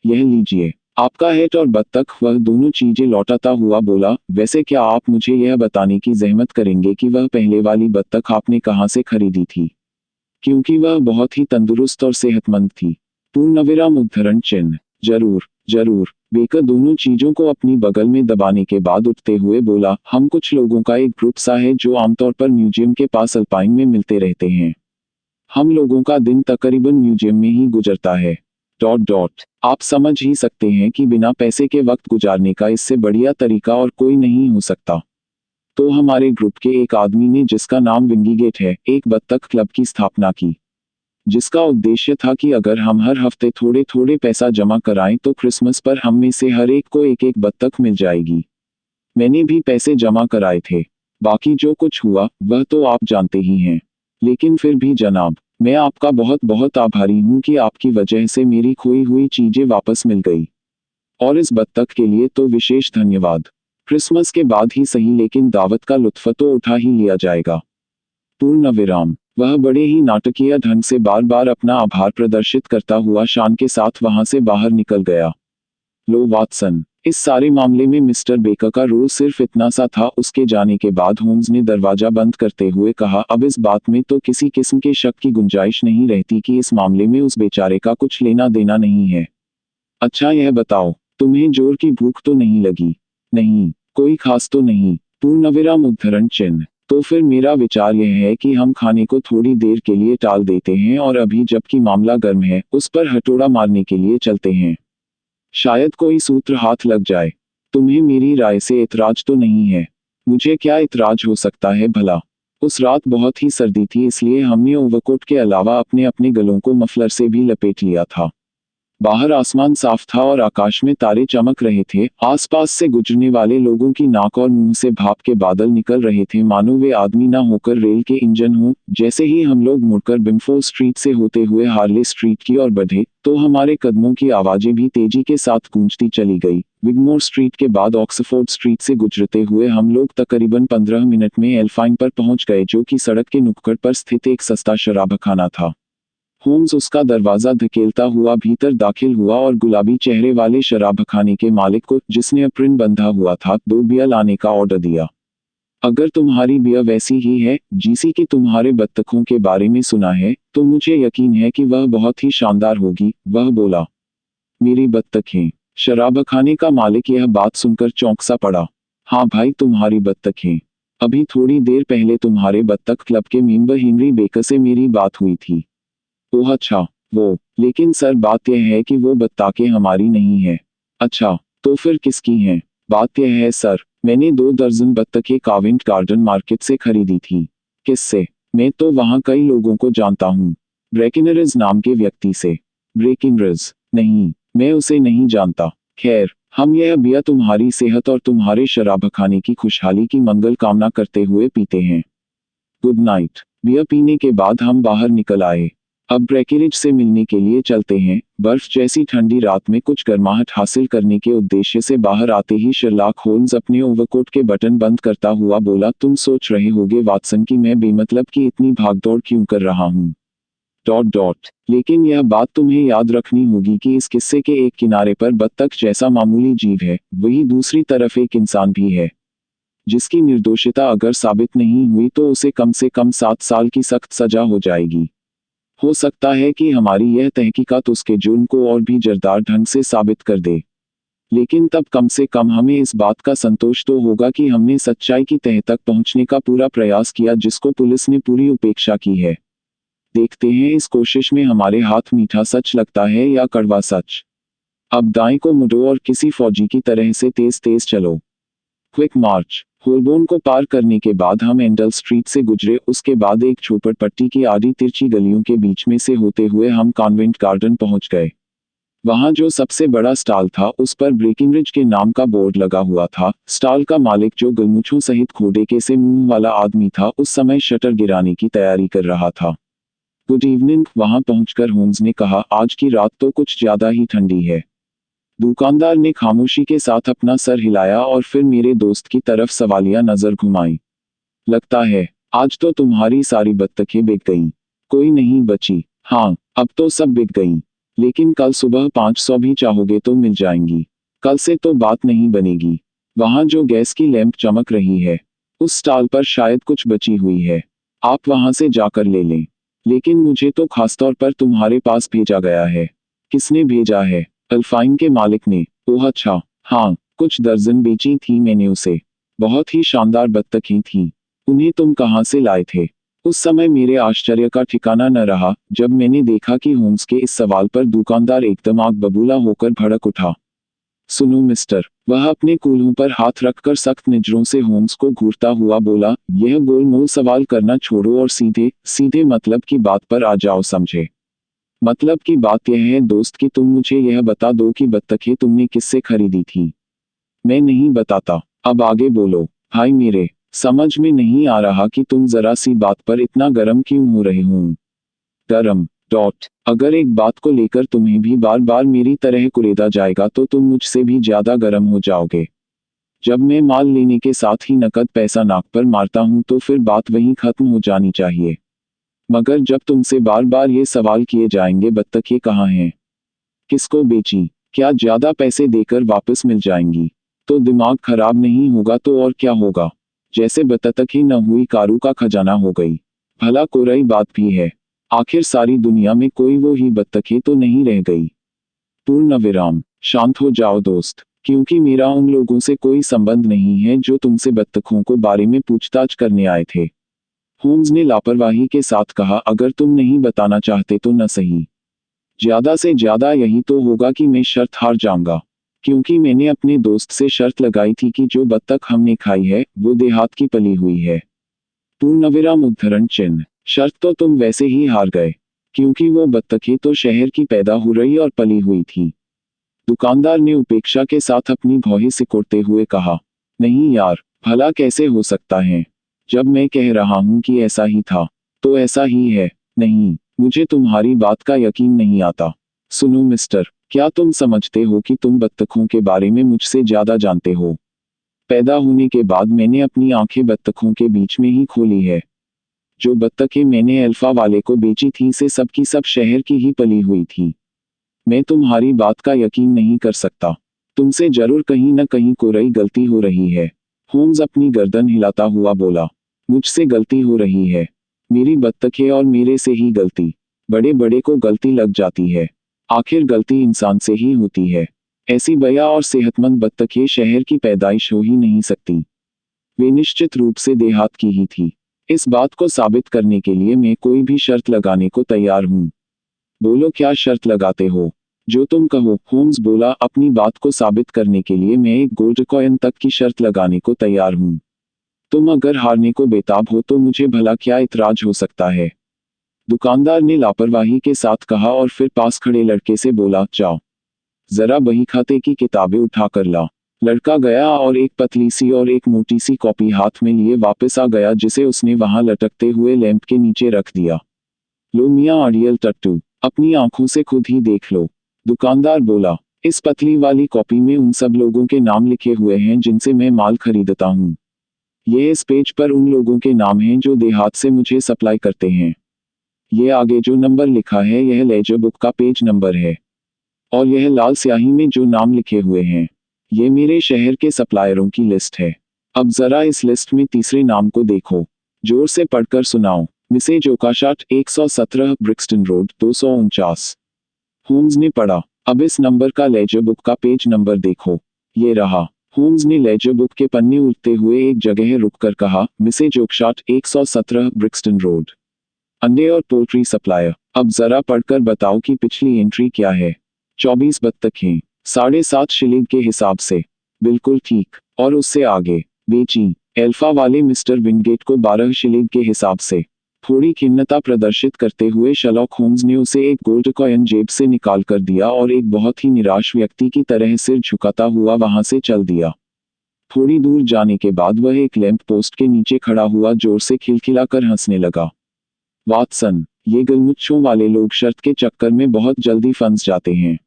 यह लीजिए, आपका हैट और बत्तख। वह दोनों चीजें लौटाता हुआ बोला। वैसे क्या आप मुझे यह बताने की जहमत करेंगे कि वह पहले वाली बत्तख आपने कहां से खरीदी थी, क्योंकि वह बहुत ही तंदुरुस्त और सेहतमंद थी। पूर्णविराम उद्धरण चिन्ह। जरूर जरूर, बेकर दोनों चीजों को अपनी बगल में दबाने के बाद उठते हुए बोला। हम कुछ लोगों का एक ग्रुप सा है जो आमतौर पर म्यूजियम के पास अल्पाइन में मिलते रहते हैं। हम लोगों का दिन तकरीबन म्यूजियम में ही गुजरता है। आप समझ ही सकते हैं कि बिना पैसे के वक्त गुजारने का इससे बढ़िया तरीका और कोई नहीं हो सकता। तो हमारे ग्रुप के एक आदमी ने, जिसका नाम विंगीगेट है, एक बत्तख क्लब की स्थापना की, जिसका उद्देश्य था कि अगर हम हर हफ्ते थोड़े थोड़े पैसा जमा कराएं तो क्रिसमस पर हम में से हर एक को एक एक बत्तख मिल जाएगी। मैंने भी पैसे जमा कराए थे। बाकी जो कुछ हुआ वह तो आप जानते ही हैं। लेकिन फिर भी जनाब, मैं आपका बहुत बहुत आभारी हूं कि आपकी वजह से मेरी खोई हुई चीजें वापस मिल गई। और इस बत्तख के लिए तो विशेष धन्यवाद। क्रिसमस के बाद ही सही, लेकिन दावत का लुत्फ तो उठा ही लिया जाएगा। पूर्णविराम। वह बड़े ही नाटकीय ढंग से बार बार अपना आभार प्रदर्शित करता हुआ शान के साथ वहां से बाहर निकल गया। लो वाटसन, इस सारे मामले में मिस्टर बेकर का रोल सिर्फ इतना सा था। उसके जाने के बाद होम्स ने दरवाजा बंद करते हुए कहा, अब इस बात में तो किसी किस्म के शक की गुंजाइश नहीं रहती कि इस मामले में उस बेचारे का कुछ लेना देना नहीं है। अच्छा यह बताओ, तुम्हें जोर की भूख तो नहीं लगी? नहीं, कोई खास तो नहीं। पूर्णविराम उद्धरण चिन्ह। तो फिर मेरा विचार यह है कि हम खाने को थोड़ी देर के लिए टाल देते हैं और अभी जबकि मामला गर्म है उस पर हथौड़ा मारने के लिए चलते हैं। शायद कोई सूत्र हाथ लग जाए। तुम्हें मेरी राय से इतराज तो नहीं है? मुझे क्या इतराज हो सकता है भला। उस रात बहुत ही सर्दी थी, इसलिए हमने ओवरकोट के अलावा अपने अपने गलों को मफलर से भी लपेट लिया था। बाहर आसमान साफ था और आकाश में तारे चमक रहे थे। आसपास से गुजरने वाले लोगों की नाक और मुंह से भाप के बादल निकल रहे थे, मानो वे आदमी ना होकर रेल के इंजन हों। जैसे ही हम लोग मुड़कर बिम्फोर्ड स्ट्रीट से होते हुए हार्ले स्ट्रीट की ओर बढ़े तो हमारे कदमों की आवाजें भी तेजी के साथ गूंजती चली गई। विगमोर स्ट्रीट के बाद ऑक्सफोर्ड स्ट्रीट से गुजरते हुए हम लोग तकरीबन 15 मिनट में एल्फाइन पर पहुंच गए, जो कि सड़क के नुक्कड़ पर स्थित एक सस्ता शराबखाना था। होम्स उसका दरवाजा धकेलता हुआ भीतर दाखिल हुआ और गुलाबी चेहरे वाले शराबखाने के मालिक को, जिसने अप्रिन बंधा हुआ था, 2 बियर लाने का ऑर्डर दिया। अगर तुम्हारी बियर वैसी ही है जिसी की तुम्हारे बत्तखों के बारे में सुना है, तो मुझे यकीन है कि वह बहुत ही शानदार होगी, वह बोला। मेरी बत्तखें? शराबखाने का मालिक यह बात सुनकर चौंक सा पड़ा। हाँ भाई, तुम्हारी बत्तखें। अभी थोड़ी देर पहले तुम्हारे बत्तख क्लब के मेंबर हेनरी बेकर से मेरी बात हुई थी। ओह अच्छा, वो। लेकिन सर बात यह है कि वो बत्तखें हमारी नहीं है। अच्छा, तो फिर किसकी हैं? बात यह है सर, मैंने 2 दर्जन बत्तखें कावेंट गार्डन मार्केट से खरीदी थी। किससे? मैं तो वहाँ कई लोगों को जानता हूँ। ब्रेकिनरिज नाम के व्यक्ति से। ब्रेकिनरिज? नहीं, मैं उसे नहीं जानता। खैर, हम यह बियर तुम्हारी सेहत और तुम्हारे शराबखाने की खुशहाली की मंगल कामना करते हुए पीते हैं। Good night. बियर पीने के बाद हम बाहर निकल आए। अब ब्रेकिरिज से मिलने के लिए चलते हैं। बर्फ जैसी ठंडी रात में कुछ गर्माहट हासिल करने के उद्देश्य से बाहर आते ही शर्लॉक होम्स अपने ओवरकोट के बटन बंद करता हुआ बोला, तुम सोच रहे होगे वाटसन कि मैं बेमतलब की इतनी भागदौड़ क्यों कर रहा हूँ। लेकिन यह बात तुम्हें याद रखनी होगी कि इस किस्से के एक किनारे पर बत्तख जैसा मामूली जीव है, वही दूसरी तरफ एक इंसान भी है, जिसकी निर्दोषिता अगर साबित नहीं हुई तो उसे कम से कम 7 साल की सख्त सजा हो जाएगी। हो सकता है कि हमारी यह तहकीकात उसके जुर्म को और भी जरदार ढंग से साबित कर दे, लेकिन तब कम से कम हमें इस बात का संतोष तो होगा कि हमने सच्चाई की तह तक पहुंचने का पूरा प्रयास किया, जिसको पुलिस ने पूरी उपेक्षा की है। देखते हैं इस कोशिश में हमारे हाथ मीठा सच लगता है या कड़वा सच। अब दाएं को मुड़ो और किसी फौजी की तरह से तेज तेज चलो। क्विक मार्च। होलबोर्न को पार करने के बाद हम एंडल स्ट्रीट से गुजरे, उसके बाद एक झोपड़पट्टी की आड़ी तिरछी गलियों के बीच में से होते हुए हम कॉन्वेंट गार्डन पहुंच गए। वहां जो सबसे बड़ा स्टॉल था उस पर ब्रेकिंगरिज के नाम का बोर्ड लगा हुआ था। स्टॉल का मालिक, जो गलमुछों सहित खोड़े के से मुंह वाला आदमी था, उस समय शटर गिराने की तैयारी कर रहा था। गुड इवनिंग, वहां पहुंचकर होम्स ने कहा, आज की रात तो कुछ ज्यादा ही ठंडी है। दुकानदार ने खामोशी के साथ अपना सर हिलाया और फिर मेरे दोस्त की तरफ सवालिया नजर घुमाई। लगता है आज तो तुम्हारी सारी बत्तखें बिक गईं। कोई नहीं बची। हाँ, अब तो सब बिक गईं। लेकिन कल सुबह 500 भी चाहोगे तो मिल जाएंगी। कल से तो बात नहीं बनेगी। वहां जो गैस की लैंप चमक रही है, उस स्टॉल पर शायद कुछ बची हुई है। आप वहां से जाकर ले लें। लेकिन मुझे तो खासतौर पर तुम्हारे पास भेजा गया है। किसने भेजा है? अल्फाइन के मालिक ने। ओह अच्छा, हाँ, कुछ दर्जन बेची थी मैंने उसे। बहुत ही शानदार बत्तखें थीं। उन्हें तुम कहाँ से लाए थे? उस समय मेरे आश्चर्य का ठिकाना न रहा जब मैंने देखा कि होम्स के इस सवाल पर दुकानदार एकदम आग बबूला होकर भड़क उठा। सुनो मिस्टर, वह अपने कूल्हों पर हाथ रखकर सख्त नजरों से होम्स को घूरता हुआ बोला, यह गोलमोल सवाल करना छोड़ो और सीधे सीधे मतलब की बात पर आ जाओ, समझे? मतलब की बात यह है दोस्त कि तुम मुझे यह बता दो कि बत्तखें तुमने किससे खरीदी थी। मैं नहीं बताता। अब आगे बोलो। भाई मेरे, समझ में नहीं आ रहा कि तुम जरा सी बात पर इतना गरम क्यों हो रहे हो। गरम? अगर एक बात को लेकर तुम्हें भी बार बार मेरी तरह कुरेदा जाएगा तो तुम मुझसे भी ज्यादा गरम हो जाओगे। जब मैं माल लेने के साथ ही नकद पैसा नाक पर मारता हूं तो फिर बात वहीं खत्म हो जानी चाहिए। मगर जब तुमसे बार बार ये सवाल किए जाएंगे, बत्तखें कहाँ हैं? किसको बेची? क्या ज्यादा पैसे देकर वापस मिल जाएंगी? तो दिमाग खराब नहीं होगा तो और क्या होगा? जैसे बतख ही न हुई कारू का खजाना हो गई। भला कोई बात भी है। आखिर सारी दुनिया में कोई वो ही बतखें तो नहीं रह गई। पूर्ण विराम। शांत हो जाओ दोस्त, क्योंकि मेरा उन लोगों से कोई संबंध नहीं है जो तुमसे बतखों को बारे में पूछताछ करने आए थे। होम्स ने लापरवाही के साथ कहा, अगर तुम नहीं बताना चाहते तो न सही। ज्यादा से ज्यादा यही तो होगा कि मैं शर्त हार जाऊंगा, क्योंकि मैंने अपने दोस्त से शर्त लगाई थी कि जो बत्तख हमने खाई है वो देहात की पली हुई है। पूर्णविराम उद्धरण चिन्ह। शर्त तो तुम वैसे ही हार गए, क्योंकि वो बत्तखें तो शहर की पैदा हो रही और पली हुई थी। दुकानदार ने उपेक्षा के साथ अपनी भौहें सिकोड़ते हुए कहा, नहीं यार, भला कैसे हो सकता है? जब मैं कह रहा हूं कि ऐसा ही था, तो ऐसा ही है। नहीं, मुझे तुम्हारी बात का यकीन नहीं आता। सुनो मिस्टर, क्या तुम समझते हो कि तुम बत्तखों के बारे में मुझसे ज्यादा जानते हो? पैदा होने के बाद मैंने अपनी आंखें बत्तखों के बीच में ही खोली है। जो बत्तखें मैंने अल्फा वाले को बेची थी से सब की सब शहर की ही पली हुई थी। मैं तुम्हारी बात का यकीन नहीं कर सकता। तुमसे जरूर कहीं न कहीं कोई गलती हो रही है। होम्स अपनी गर्दन हिलाता हुआ बोला, मुझसे गलती हो रही है? मेरी बत्तखें और मेरे से ही गलती? बड़े बड़े को गलती लग जाती है। आखिर गलती इंसान से ही होती है। ऐसी बया और सेहतमंद बत्तखें शहर की पैदाइश हो ही नहीं सकती। वे निश्चित रूप से देहात की ही थी। इस बात को साबित करने के लिए मैं कोई भी शर्त लगाने को तैयार हूँ। बोलो, क्या शर्त लगाते हो? जो तुम कहो। होम्स बोला, अपनी बात को साबित करने के लिए मैं एक गोल्ड कॉइन तक की शर्त लगाने को तैयार हूँ। तुम अगर हारने को बेताब हो तो मुझे भला क्या इतराज हो सकता है? दुकानदार ने लापरवाही के साथ कहा और फिर पास खड़े लड़के से बोला, जाओ जरा बही खाते की किताबें उठा कर ला। लड़का गया और एक पतली सी और एक मोटी सी कॉपी हाथ में लिए वापस आ गया, जिसे उसने वहां लटकते हुए लैंप के नीचे रख दिया। लो मियां अड़ियल टट्टू, अपनी आंखों से खुद ही देख लो। दुकानदार बोला, इस पतली वाली कॉपी में उन सब लोगों के नाम लिखे हुए हैं जिनसे मैं माल खरीदता हूँ। ये इस पेज पर उन लोगों के नाम हैं जो देहात से मुझे सप्लाई करते हैं। ये आगे जो नंबर लिखा है यह लेजर बुक का पेज नंबर है। और यह लाल स्याही में जो नाम लिखे हुए हैं, ये मेरे शहर के सप्लायरों की लिस्ट है। अब जरा इस लिस्ट में तीसरे नाम को देखो। जोर से पढ़कर सुनाओ। Mrs Oakshott 117 Brixton Road 249। Holmes ने पढ़ा, अब इस नंबर का लेजर बुक का पेज नंबर देखो। ये रहा। होम्स ने लेजर बुक के पन्ने उल्टते हुए एक जगह रुककर कहा, मिसेज ओकाशाट 117 ब्रिक्सटन रोड, अंडे और पोल्ट्री सप्लायर। अब जरा पढ़कर बताओ कि पिछली एंट्री क्या है? 24 बत्तखें, 7.5 शिलिंग के हिसाब से। बिल्कुल ठीक। और उससे आगे? बेची अल्फा वाले मिस्टर विंगेट को 12 शिलिंग के हिसाब से। थोड़ी खिन्नता प्रदर्शित करते हुए शर्लॉक होम्स ने उसे एक गोल्ड कॉइन जेब से निकाल कर दिया और एक बहुत ही निराश व्यक्ति की तरह सिर झुकाता हुआ वहां से चल दिया। थोड़ी दूर जाने के बाद वह एक लैंप पोस्ट के नीचे खड़ा हुआ जोर से खिलखिलाकर हंसने लगा। वाटसन, ये गलमुच्छों वाले लोग शर्त के चक्कर में बहुत जल्दी फंस जाते हैं।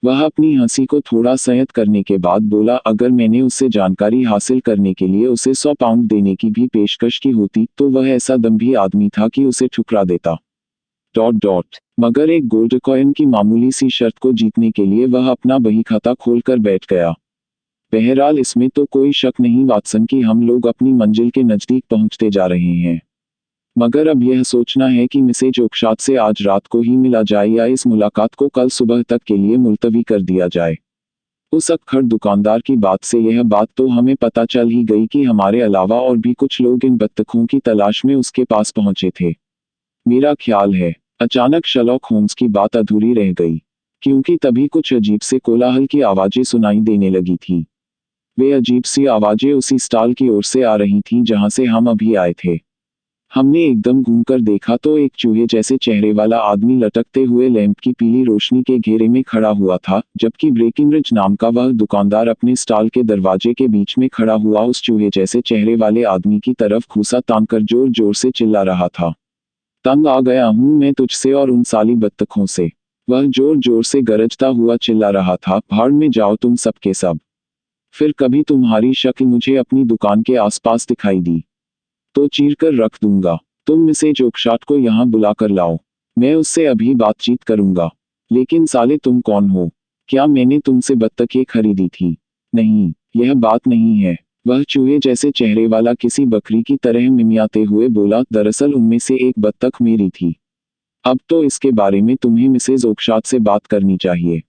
वह अपनी हंसी को थोड़ा संयत करने के बाद बोला, अगर मैंने उससे जानकारी हासिल करने के लिए उसे 100 पाउंड देने की भी पेशकश की होती तो वह ऐसा दम्भी आदमी था कि उसे ठुकरा देता। मगर एक गोल्ड कॉइन की मामूली सी शर्त को जीतने के लिए वह अपना बही खाता खोलकर बैठ गया। बहरहाल इसमें तो कोई शक नहीं वाटसन कि हम लोग अपनी मंजिल के नजदीक पहुंचते जा रहे हैं। मगर अब यह सोचना है कि मिसेज ओकशाट से आज रात को ही मिला जाए या इस मुलाकात को कल सुबह तक के लिए मुलतवी कर दिया जाए। उस अक्खड़ दुकानदार की बात से यह बात तो हमें पता चल ही गई कि हमारे अलावा और भी कुछ लोग इन बत्तखों की तलाश में उसके पास पहुंचे थे। मेरा ख्याल है। अचानक शर्लॉक होम्स की बात अधूरी रह गई, क्योंकि तभी कुछ अजीब से कोलाहल की आवाजें सुनाई देने लगी थी। वे अजीब सी आवाजें उसी स्टॉल की ओर से आ रही थीं जहां से हम अभी आए थे। हमने एकदम घूमकर देखा तो एक चूहे जैसे चेहरे वाला आदमी लटकते हुए लैंप की पीली रोशनी के घेरे में खड़ा हुआ था, जबकि ब्रेकिंगरिज नाम का वह दुकानदार अपने स्टॉल के दरवाजे के बीच में खड़ा हुआ उस चूहे जैसे चेहरे वाले आदमी की तरफ घूंसा तानकर जोर जोर से चिल्ला रहा था, तंग आ गया हूं मैं तुझसे और उन साली बत्तखों से। वह जोर जोर से गरजता हुआ चिल्ला रहा था, भाड़ में जाओ तुम सब के सब। फिर कभी तुम्हारी शक्ल मुझे अपनी दुकान के आसपास दिखाई दी तो चीर कर रख दूंगा। तुम मिसेज ओकशाट को यहाँ बुला कर लाओ, मैं उससे अभी बातचीत करूंगा। लेकिन साले तुम कौन हो? क्या मैंने तुमसे बत्तखें खरीदी थी? नहीं, यह बात नहीं है। वह चूहे जैसे चेहरे वाला किसी बकरी की तरह मिमियाते हुए बोला, दरअसल उनमें से एक बत्तख मेरी थी। अब तो इसके बारे में तुम्हें मिसेज ओकशाट से बात करनी चाहिए।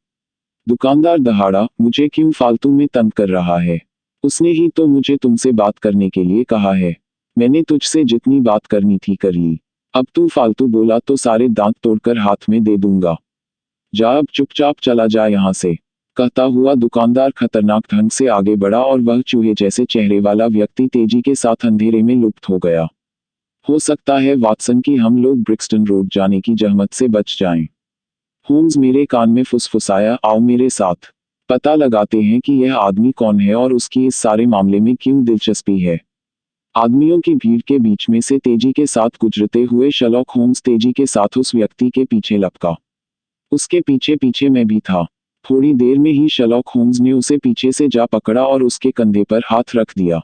दुकानदार दहाड़ा, मुझे क्यों फालतू में तंग कर रहा है? उसने ही तो मुझे तुमसे बात करने के लिए कहा है। मैंने तुझसे जितनी बात करनी थी कर ली। अब तू फालतू बोला तो सारे दांत तोड़कर हाथ में दे दूंगा। जा अब चुपचाप चला जा यहाँ से। कहता हुआ दुकानदार खतरनाक ढंग से आगे बढ़ा और वह चूहे जैसे चेहरे वाला व्यक्ति तेजी के साथ अंधेरे में लुप्त हो गया। हो सकता है वाटसन कि हम लोग ब्रिक्सटन रोड जाने की जहमत से बच जाएं। होम्स मेरे कान में फुसफुसाया, आओ मेरे साथ। पता लगाते हैं कि यह आदमी कौन है और उसकी इस सारे मामले में क्यों दिलचस्पी है। आदमियों की भीड़ के बीच में से तेजी के साथ गुजरते हुए शर्लॉक होम्स तेजी के साथ उस व्यक्ति के पीछे लपका। उसके पीछे पीछे मैं भी था। थोड़ी देर में ही शर्लॉक होम्स ने उसे पीछे से जा पकड़ा और उसके कंधे पर हाथ रख दिया।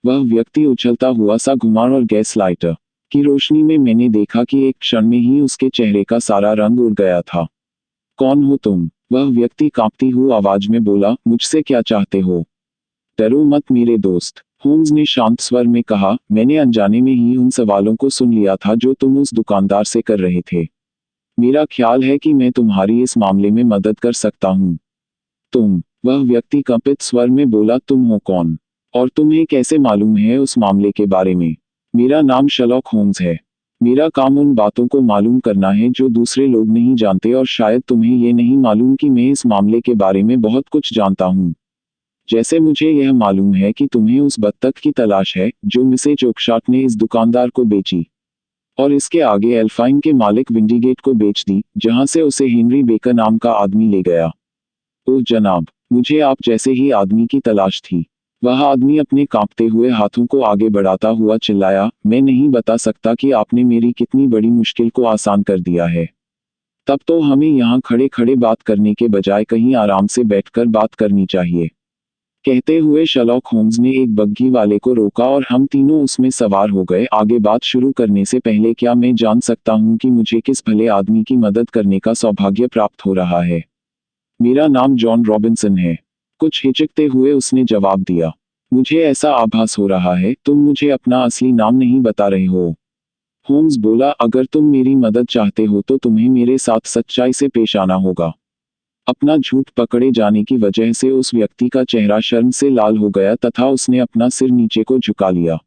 वह व्यक्ति उछलता हुआ सा घुमा और गैस लाइटर की रोशनी में मैंने देखा कि एक क्षण में ही उसके चेहरे का सारा रंग उड़ गया था। कौन हो तुम? वह व्यक्ति कांपती हुई आवाज में बोला, मुझसे क्या चाहते हो? डरो मत मेरे दोस्त, होम्स ने शांत स्वर में कहा, मैंने अनजाने में ही उन सवालों को सुन लिया था जो तुम उस दुकानदार से कर रहे थे। मेरा ख्याल है कि मैं तुम्हारी इस मामले में मदद कर सकता हूँ। तुम? वह व्यक्ति कंपित स्वर में बोला, तुम हो कौन? और तुम्हें कैसे मालूम है उस मामले के बारे में? मेरा नाम शर्लॉक होम्स है। मेरा काम उन बातों को मालूम करना है जो दूसरे लोग नहीं जानते और शायद तुम्हें ये नहीं मालूम कि मैं इस मामले के बारे में बहुत कुछ जानता हूँ। जैसे मुझे यह मालूम है कि तुम्हें उस बत्तख की तलाश है जो मिसेज ओकशाट ने इस दुकानदार को बेची और इसके आगे एल्फाइन के मालिक विंडीगेट को बेच दी, जहां से उसे हेनरी बेकर नाम का आदमी ले गया। ओह जनाब, मुझे आप जैसे ही आदमी की तलाश थी। वह आदमी अपने कांपते हुए हाथों को आगे बढ़ाता हुआ चिल्लाया, मैं नहीं बता सकता कि आपने मेरी कितनी बड़ी मुश्किल को आसान कर दिया है। तब तो हमें यहाँ खड़े खड़े बात करने के बजाय कहीं आराम से बैठकर बात करनी चाहिए। कहते हुए शर्लॉक होम्स ने एक बग्घी वाले को रोका और हम तीनों उसमें सवार हो गए। आगे बात शुरू करने से पहले क्या मैं जान सकता हूँ कि मुझे किस भले आदमी की मदद करने का सौभाग्य प्राप्त हो रहा है? मेरा नाम जॉन रॉबिन्सन है। कुछ हिचकते हुए उसने जवाब दिया। मुझे ऐसा आभास हो रहा है तुम मुझे अपना असली नाम नहीं बता रहे हो। होम्स बोला, अगर तुम मेरी मदद चाहते हो तो तुम्हें मेरे साथ सच्चाई से पेश आना होगा। अपना झूठ पकड़े जाने की वजह से उस व्यक्ति का चेहरा शर्म से लाल हो गया तथा उसने अपना सिर नीचे को झुका लिया।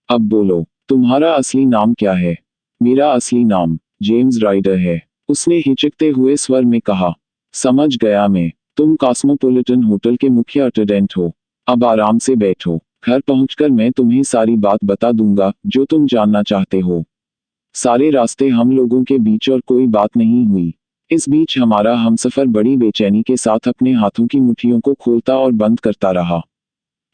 अब बोलो, तुम्हारा असली नाम क्या है? मेरा असली नाम जेम्स राइडर है, उसने हिचकते हुए स्वर में कहा। समझ गया मैं, तुम कॉस्मोपॉलिटन होटल के मुख्य अटेंडेंट हो। अब आराम से बैठो, घर पहुंचकर मैं तुम्हें सारी बात बता दूंगा जो तुम जानना चाहते हो। सारे रास्ते हम लोगों के बीच और कोई बात नहीं हुई। इस बीच हमारा हमसफर बड़ी बेचैनी के साथ अपने हाथों की मुट्ठियों को खोलता और बंद करता रहा।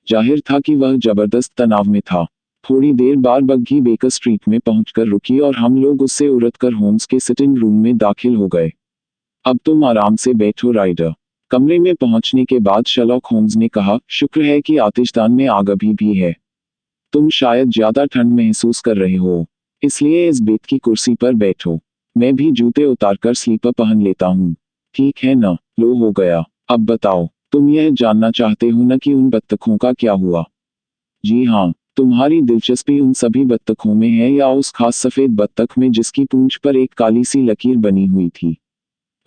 जाहिर था कि वह जबरदस्त तनाव में था। थोड़ी देर बाद बग्घी बेकर स्ट्रीट में पहुंचकर रुकी और हम लोग उससे उड़कर होम्स के सिटिंग रूम में दाखिल हो गए। अब तुम आराम से बैठो राइडर। कमरे में पहुंचने के बाद शर्लॉक होम्स ने कहा, शुक्र है कि आतिशदान में आग अभी भी है। तुम शायद ज्यादा ठंड महसूस कर रहे हो, इसलिए इस बेत की कुर्सी पर बैठो। मैं भी जूते उतारकर स्लीपर पहन लेता हूँ। ठीक है न? लो हो गया। अब बताओ, तुम यह जानना चाहते हो न कि उन बत्तखों का क्या हुआ? जी हाँ, तुम्हारी दिलचस्पी उन सभी बत्तखों में है या उस खास सफेद बत्तख में जिसकी पूंछ पर एक काली सी लकीर बनी हुई थी?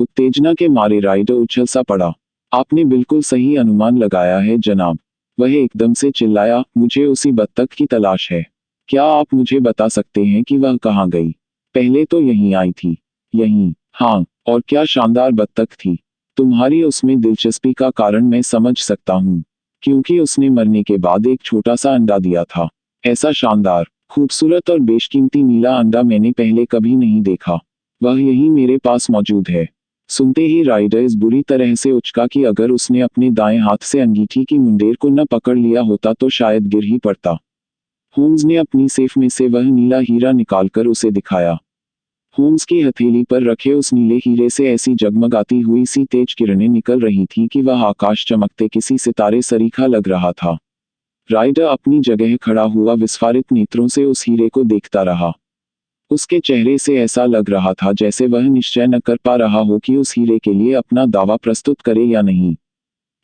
उत्तेजना के मारे राइडर उछल सा पड़ा। आपने बिल्कुल सही अनुमान लगाया है जनाब, वह एकदम से चिल्लाया, मुझे उसी बत्तख की तलाश है। क्या आप मुझे बता सकते हैं कि वह कहाँ गई? पहले तो यहीं आई थी। यहीं? हाँ, और क्या शानदार बत्तख थी। तुम्हारी उसमें दिलचस्पी का कारण मैं समझ सकता हूँ, क्योंकि उसने मरने के बाद एक छोटा सा अंडा दिया था। ऐसा शानदार, खूबसूरत और बेशकीमती नीला अंडा मैंने पहले कभी नहीं देखा। वह यहीं मेरे पास मौजूद है। सुनते ही राइडर इस बुरी तरह से उचका कि अगर उसने अपने दाएं हाथ से अंगीठी की मुंडेर को न पकड़ लिया होता तो शायद गिर ही पड़ता। होम्स ने अपनी सेफ में से वह नीला हीरा निकालकर उसे दिखाया। होम्स की हथेली पर रखे उस नीले हीरे से ऐसी जगमगाती हुई सी तेज किरणें निकल रही थीं कि वह आकाश चमकते किसी सितारे सरीखा लग रहा था। राइडर अपनी जगह खड़ा हुआ विस्फारित नेत्रों से उस हीरे को देखता रहा। उसके चेहरे से ऐसा लग रहा था जैसे वह निश्चय न कर पा रहा हो कि उस हीरे के लिए अपना दावा प्रस्तुत करे या नहीं।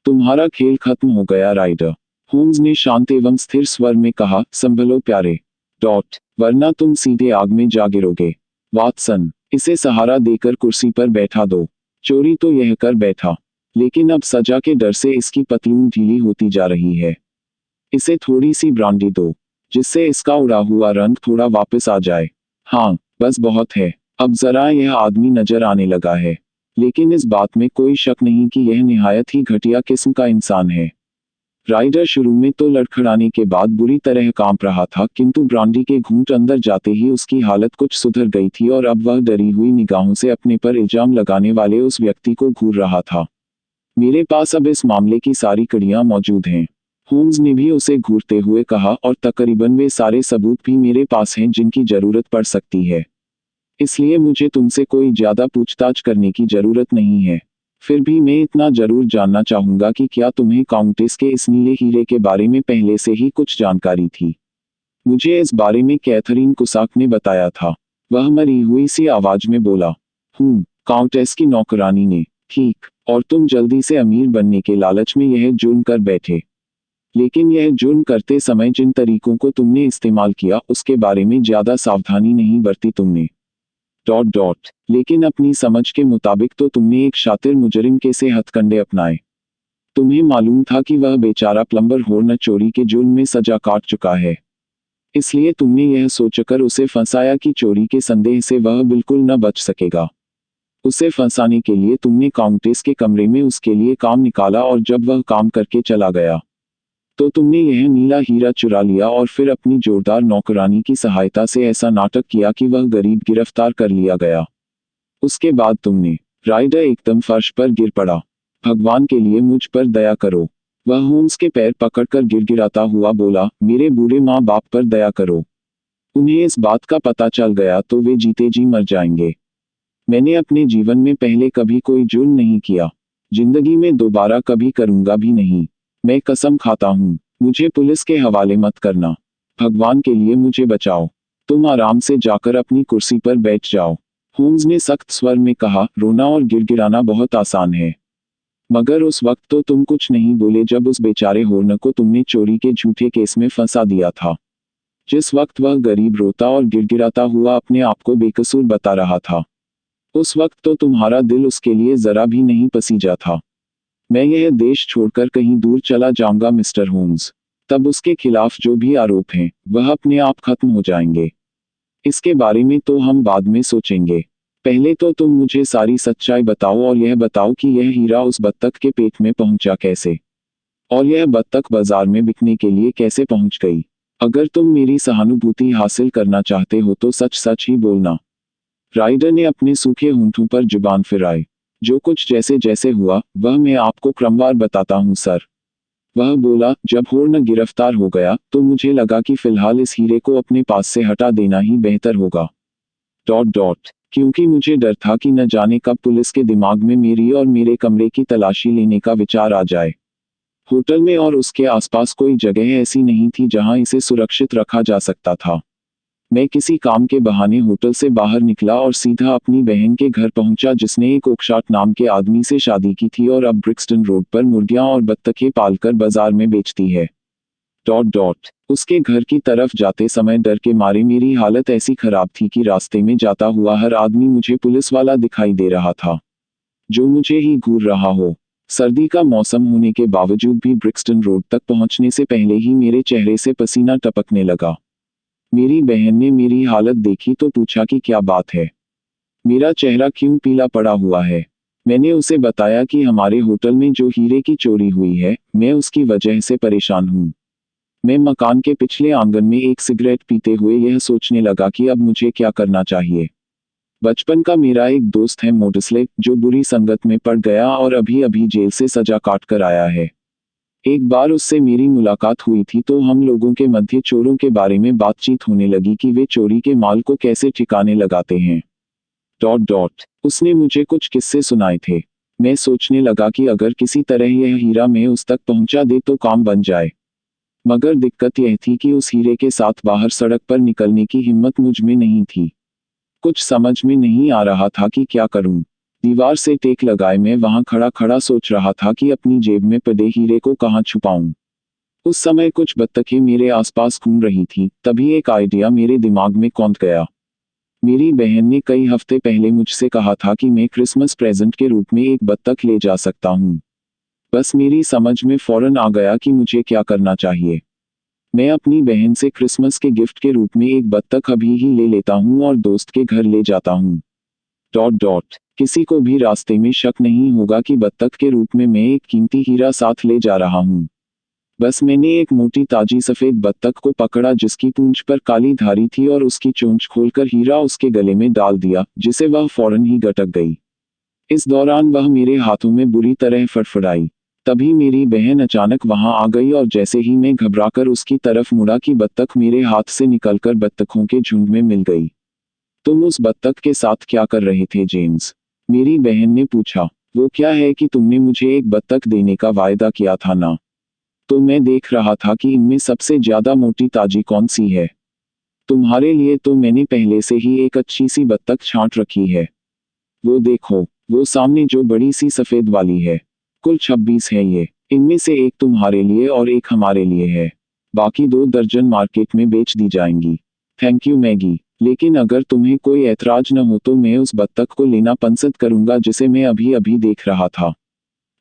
तुम्हारा खेल खत्म हो गया राइडर, होम्स ने शांत एवं स्थिर स्वर में कहा, संभलो प्यारे। वरना तुम सीधे आग में जा गिरोगे। वाटसन, इसे सहारा देकर कुर्सी पर बैठा दो। चोरी तो यह कर बैठा, लेकिन अब सजा के डर से इसकी पतलून ढीली होती जा रही है। इसे थोड़ी सी ब्रांडी दो, जिससे इसका उड़ा हुआ रंग थोड़ा वापस आ जाए। हाँ, बस बहुत है। अब जरा यह आदमी नजर आने लगा है, लेकिन इस बात में कोई शक नहीं कि यह निहायत ही घटिया किस्म का इंसान है। राइडर शुरू में तो लड़खड़ाने के बाद बुरी तरह कांप रहा था, किंतु ब्रांडी के घूंट अंदर जाते ही उसकी हालत कुछ सुधर गई थी और अब वह डरी हुई निगाहों से अपने पर इल्जाम लगाने वाले उस व्यक्ति को घूर रहा था। मेरे पास अब इस मामले की सारी कड़ियां मौजूद हैं, होम्स ने भी उसे घूरते हुए कहा, और तकरीबन वे सारे सबूत भी मेरे पास हैं जिनकी जरूरत पड़ सकती है। इसलिए मुझे तुमसे कोई ज्यादा पूछताछ करने की जरूरत नहीं है। फिर भी मैं इतना जरूर जानना चाहूंगा कि क्या तुम्हें काउंटेस के इस नीले हीरे के बारे में पहले से ही कुछ जानकारी थी? मुझे इस बारे में कैथरीन कुसाक ने बताया था। वह मरी हुई सी आवाज में बोला। काउंटेस की नौकरानी ने। ठीक, और तुम जल्दी से अमीर बनने के लालच में यह जुर्म कर बैठे। लेकिन यह जुर्म करते समय जिन तरीकों को तुमने इस्तेमाल किया उसके बारे में ज्यादा सावधानी नहीं बरती तुमने। लेकिन अपनी समझ के मुताबिक तो तुमने एक शातिर मुजरिम के से हथकंडे अपनाए। तुम्हें मालूम था कि वह बेचारा प्लम्बर हॉर्न चोरी के जुर्म में सजा काट चुका है। इसलिए तुमने यह सोचकर उसे फंसाया कि चोरी के संदेह से वह बिल्कुल न बच सकेगा। उसे फंसाने के लिए तुमने काउंटेस के कमरे में उसके लिए काम निकाला, और जब वह काम करके चला गया तो तुमने यह नीला हीरा चुरा लिया और फिर अपनी जोरदार नौकरानी की सहायता से ऐसा नाटक किया कि वह गरीब गिरफ्तार कर लिया गया। उसके बाद तुमने। राइडर एकदम फर्श पर गिर पड़ा। भगवान के लिए मुझ पर दया करो, वह होम्स के पैर पकड़कर गिड़गिड़ाता हुआ बोला, मेरे बूढ़े माँ बाप पर दया करो। उन्हें इस बात का पता चल गया तो वे जीते जी मर जाएंगे। मैंने अपने जीवन में पहले कभी कोई जुर्म नहीं किया, जिंदगी में दोबारा कभी करूंगा भी नहीं। मैं कसम खाता हूँ। मुझे पुलिस के हवाले मत करना। भगवान के लिए मुझे बचाओ। तुम आराम से जाकर अपनी कुर्सी पर बैठ जाओ। होम्स ने सख्त स्वर में कहा, रोना और गिड़गिड़ाना बहुत आसान है। मगर उस वक्त तो तुम कुछ नहीं बोले जब उस बेचारे हॉर्न को तुमने चोरी के झूठे केस में फंसा दिया था। जिस वक्त वह गरीब रोता और गिड़गिड़ाता हुआ अपने आप को बेकसूर बता रहा था, उस वक्त तो तुम्हारा दिल उसके लिए जरा भी नहीं पसीजा था। मैं यह देश छोड़कर कहीं दूर चला जाऊंगा मिस्टर होम्स, तब उसके खिलाफ जो भी आरोप हैं वह अपने आप खत्म हो जाएंगे। इसके बारे में तो हम बाद में सोचेंगे। पहले तो तुम मुझे सारी सच्चाई बताओ और यह बताओ कि यह हीरा उस बत्तख के पेट में पहुंचा कैसे, और यह बत्तख बाजार में बिकने के लिए कैसे पहुंच गई। अगर तुम मेरी सहानुभूति हासिल करना चाहते हो तो सच सच ही बोलना। राइडर ने अपने सूखे होंठों पर जुबान फिराई। जो कुछ जैसे जैसे हुआ वह मैं आपको क्रमवार बताता हूँ सर। वह बोला, जब हॉर्न गिरफ्तार हो गया तो मुझे लगा कि फिलहाल इस हीरे को अपने पास से हटा देना ही बेहतर होगा। क्योंकि मुझे डर था कि न जाने कब पुलिस के दिमाग में मेरी और मेरे कमरे की तलाशी लेने का विचार आ जाए। होटल में और उसके आसपास कोई जगह ऐसी नहीं थी जहां इसे सुरक्षित रखा जा सकता था। मैं किसी काम के बहाने होटल से बाहर निकला और सीधा अपनी बहन के घर पहुंचा, जिसने एक ओकशाट नाम के आदमी से शादी की थी और अब ब्रिक्सटन रोड पर मुर्गियां और बत्तखें पालकर बाजार में बेचती है। उसके घर की तरफ जाते समय डर के मारे मेरी हालत ऐसी खराब थी कि रास्ते में जाता हुआ हर आदमी मुझे पुलिस वाला दिखाई दे रहा था, जो मुझे ही घूर रहा हो। सर्दी का मौसम होने के बावजूद भी ब्रिक्सटन रोड तक पहुंचने से पहले ही मेरे चेहरे से पसीना टपकने लगा। मेरी बहन ने मेरी हालत देखी तो पूछा कि क्या बात है, मेरा चेहरा क्यों पीला पड़ा हुआ है। मैंने उसे बताया कि हमारे होटल में जो हीरे की चोरी हुई है, मैं उसकी वजह से परेशान हूँ। मैं मकान के पिछले आंगन में एक सिगरेट पीते हुए यह सोचने लगा कि अब मुझे क्या करना चाहिए। बचपन का मेरा एक दोस्त है मोडस्ले, जो बुरी संगत में पड़ गया और अभी अभी जेल से सजा काट कर आया है। एक बार उससे मेरी मुलाकात हुई थी तो हम लोगों के मध्य चोरों के बारे में बातचीत होने लगी कि वे चोरी के माल को कैसे ठिकाने लगाते हैं। उसने मुझे कुछ किस्से सुनाए थे। मैं सोचने लगा कि अगर किसी तरह यह हीरा मैं उस तक पहुंचा दे तो काम बन जाए। मगर दिक्कत यह थी कि उस हीरे के साथ बाहर सड़क पर निकलने की हिम्मत मुझ में नहीं थी। कुछ समझ में नहीं आ रहा था कि क्या करूं। दीवार से टेक लगाए मैं वहां खड़ा खड़ा सोच रहा था कि अपनी जेब में पड़े हीरे को कहां छुपाऊं। उस समय कुछ बत्तखें मेरे आसपास घूम रही थी, तभी एक आइडिया मेरे दिमाग में कौंध गया। मेरी बहन ने कई हफ्ते पहले मुझसे कहा था कि मैं क्रिसमस प्रेजेंट के रूप में एक बत्तख ले जा सकता हूं। बस मेरी समझ में फौरन आ गया कि मुझे क्या करना चाहिए। मैं अपनी बहन से क्रिसमस के गिफ्ट के रूप में एक बत्तख अभी ही ले लेता हूं और दोस्त के घर ले जाता हूं। डॉट डॉट किसी को भी रास्ते में शक नहीं होगा कि बत्तख के रूप में मैं एक कीमती हीरा साथ ले जा रहा हूं। बस मैंने एक मोटी ताजी सफेद बत्तख को पकड़ा जिसकी पूंछ पर काली धारी थी और उसकी चोंच खोलकर हीरा उसके गले में डाल दिया, जिसे वह फौरन ही गटक गई। इस दौरान वह मेरे हाथों में बुरी तरह फड़फड़ाई। तभी मेरी बहन अचानक वहां आ गई और जैसे ही मैं घबराकर उसकी तरफ मुड़ा कि बत्तख मेरे हाथ से निकलकर बत्तखों के झुंड में मिल गई। तुम उस बत्तख के साथ क्या कर रहे थे जेम्स? मेरी बहन ने पूछा। वो क्या है कि तुमने मुझे एक बत्तख देने का वायदा किया था ना? तो मैं देख रहा था कि इनमें सबसे ज्यादा मोटी ताजी कौन सी है। तुम्हारे लिए तो मैंने पहले से ही एक अच्छी सी बत्तख छांट रखी है। वो देखो, वो सामने जो बड़ी सी सफेद वाली है। कुल 26 है ये। इनमें से एक तुम्हारे लिए और एक हमारे लिए है। बाकी 2 दर्जन मार्केट में बेच दी जाएंगी। थैंक यू मैगी, लेकिन अगर तुम्हें कोई ऐतराज न हो तो मैं उस बत्तख को लेना पसंद करूंगा जिसे मैं अभी अभी देख रहा था।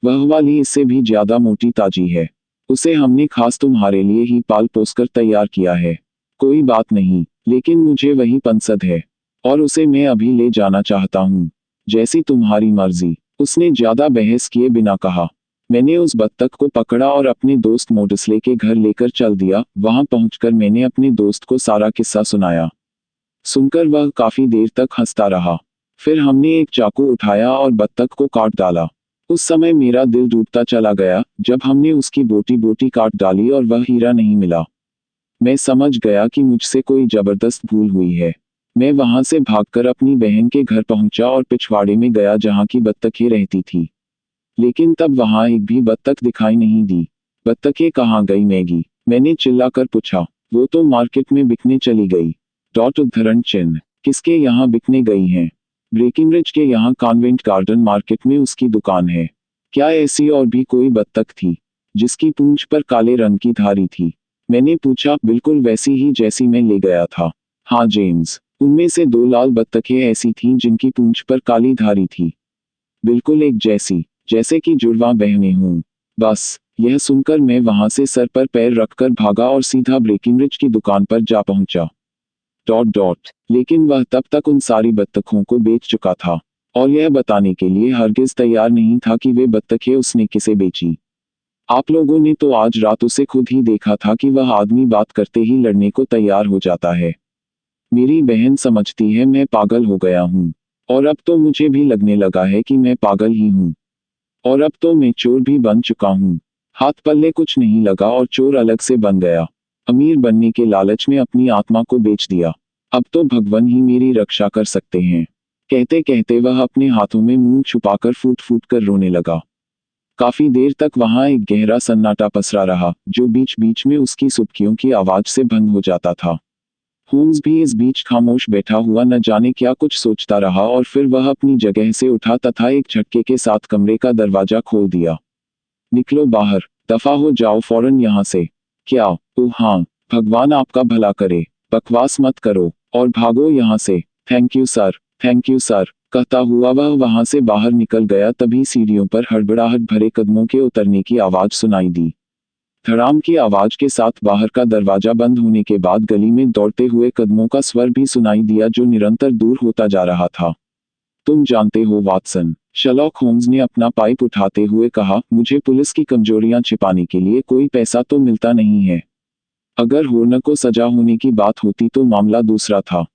वह वाली इससे भी ज्यादा मोटी ताजी है। उसे हमने खास तुम्हारे लिए ही पाल पोस कर तैयार किया है। कोई बात नहीं, लेकिन मुझे वही पसंद है और उसे मैं अभी ले जाना चाहता हूँ। जैसी तुम्हारी मर्जी, उसने ज्यादा बहस किए बिना कहा। मैंने उस बत्तख को पकड़ा और अपने दोस्त मोडसले के घर लेकर चल दिया। वहां पहुंचकर मैंने अपने दोस्त को सारा किस्सा सुनाया। सुनकर वह काफी देर तक हंसता रहा। फिर हमने एक चाकू उठाया और बत्तख को काट डाला। उस समय मेरा दिल डूबता चला गया जब हमने उसकी बोटी बोटी काट डाली और वह हीरा नहीं मिला। मैं समझ गया कि मुझसे कोई जबरदस्त भूल हुई है। मैं वहां से भागकर अपनी बहन के घर पहुंचा और पिछवाड़े में गया जहां की बत्तखें रहती थी। लेकिन तब वहां एक भी बत्तख दिखाई नहीं दी। बत्तखें कहाँ गई मैगी? मैंने चिल्लाकर पूछा। वो तो मार्केट में बिकने चली गई। डॉट उद्धरण चिन्ह। किसके यहाँ बिकने गई हैं? ब्रेकिंगरिज के यहाँ कॉन्वेंट गार्डन मार्केट में उसकी दुकान है। क्या ऐसी और भी कोई बत्तख थी जिसकी पूंछ पर काले रंग की धारी थी? मैंने पूछा। बिल्कुल वैसी ही जैसी मैं ले गया था। हाँ जेम्स, उनमें से 2 लाल बत्तखें ऐसी थीं जिनकी पूंछ पर काली धारी थी। बिल्कुल एक जैसी, जैसे कि जुड़वा बहनें हों। बस, यह सुनकर मैं वहां से सर पर पैर रखकर भागा और सीधा ब्रेकिंगरिज की दुकान पर जा पहुंचा। डॉट डॉट लेकिन वह तब तक उन सारी बत्तखों को बेच चुका था और यह बताने के लिए हरगिज तैयार नहीं था कि वे बत्तखें उसने किसे बेची। आप लोगों ने तो आज रात उसे खुद ही देखा था कि वह आदमी बात करते ही लड़ने को तैयार हो जाता है। मेरी बहन समझती है मैं पागल हो गया हूँ और अब तो मुझे भी लगने लगा है कि मैं पागल ही हूँ। और अब तो मैं चोर भी बन चुका हूँ। हाथ पल्ले कुछ नहीं लगा और चोर अलग से बन गया। अमीर बनने के लालच में अपनी आत्मा को बेच दिया। अब तो भगवान ही मेरी रक्षा कर सकते हैं। कहते कहते वह अपने हाथों में मुंह छुपाकर फूट फूट कर रोने लगा। काफी देर तक वहां एक गहरा सन्नाटा पसरा रहा जो बीच बीच में उसकी सुबकियों की आवाज से भंग हो जाता था। होम्स भी इस बीच खामोश बैठा हुआ न जाने क्या कुछ सोचता रहा और फिर वह अपनी जगह से उठा तथा एक झटके के साथ कमरे का दरवाजा खोल दिया। निकलो बाहर, दफा हो जाओ फौरन यहाँ से। क्या? ओह हाँ, भगवान आपका भला करे। बकवास मत करो और भागो यहाँ से। Thank you sir, thank you sir, कहता हुआ वह वहां से बाहर निकल गया। तभी सीढ़ियों पर हड़बड़ाहट भरे कदमों के उतरने की आवाज सुनाई दी। धड़ाम की आवाज के साथ बाहर का दरवाजा बंद होने के बाद गली में दौड़ते हुए कदमों का स्वर भी सुनाई दिया जो निरंतर दूर होता जा रहा था। तुम जानते हो वाटसन, शर्लॉक होम्स ने अपना पाइप उठाते हुए कहा, मुझे पुलिस की कमजोरियां छिपाने के लिए कोई पैसा तो मिलता नहीं है। अगर होर्न को सजा होने की बात होती तो मामला दूसरा था।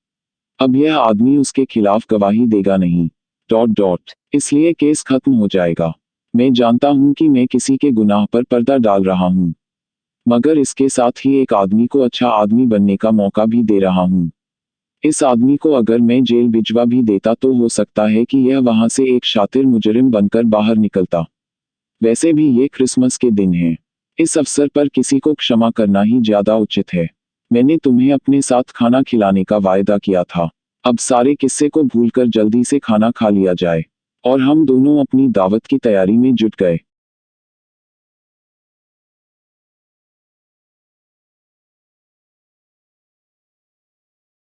अब यह आदमी उसके खिलाफ गवाही देगा नहीं। डॉट डॉट इसलिए केस खत्म हो जाएगा। मैं जानता हूं कि मैं किसी के गुनाह पर पर्दा डाल रहा हूं, मगर इसके साथ ही एक आदमी को अच्छा आदमी बनने का मौका भी दे रहा हूं। इस आदमी को अगर मैं जेल भिजवा भी देता तो हो सकता है कि यह वहां से एक शातिर मुजरिम बनकर बाहर निकलता। वैसे भी ये क्रिसमस के दिन है। इस अवसर पर किसी को क्षमा करना ही ज्यादा उचित है। मैंने तुम्हें अपने साथ खाना खिलाने का वायदा किया था। अब सारे किस्से को भूलकर जल्दी से खाना खा लिया जाए। और हम दोनों अपनी दावत की तैयारी में जुट गए।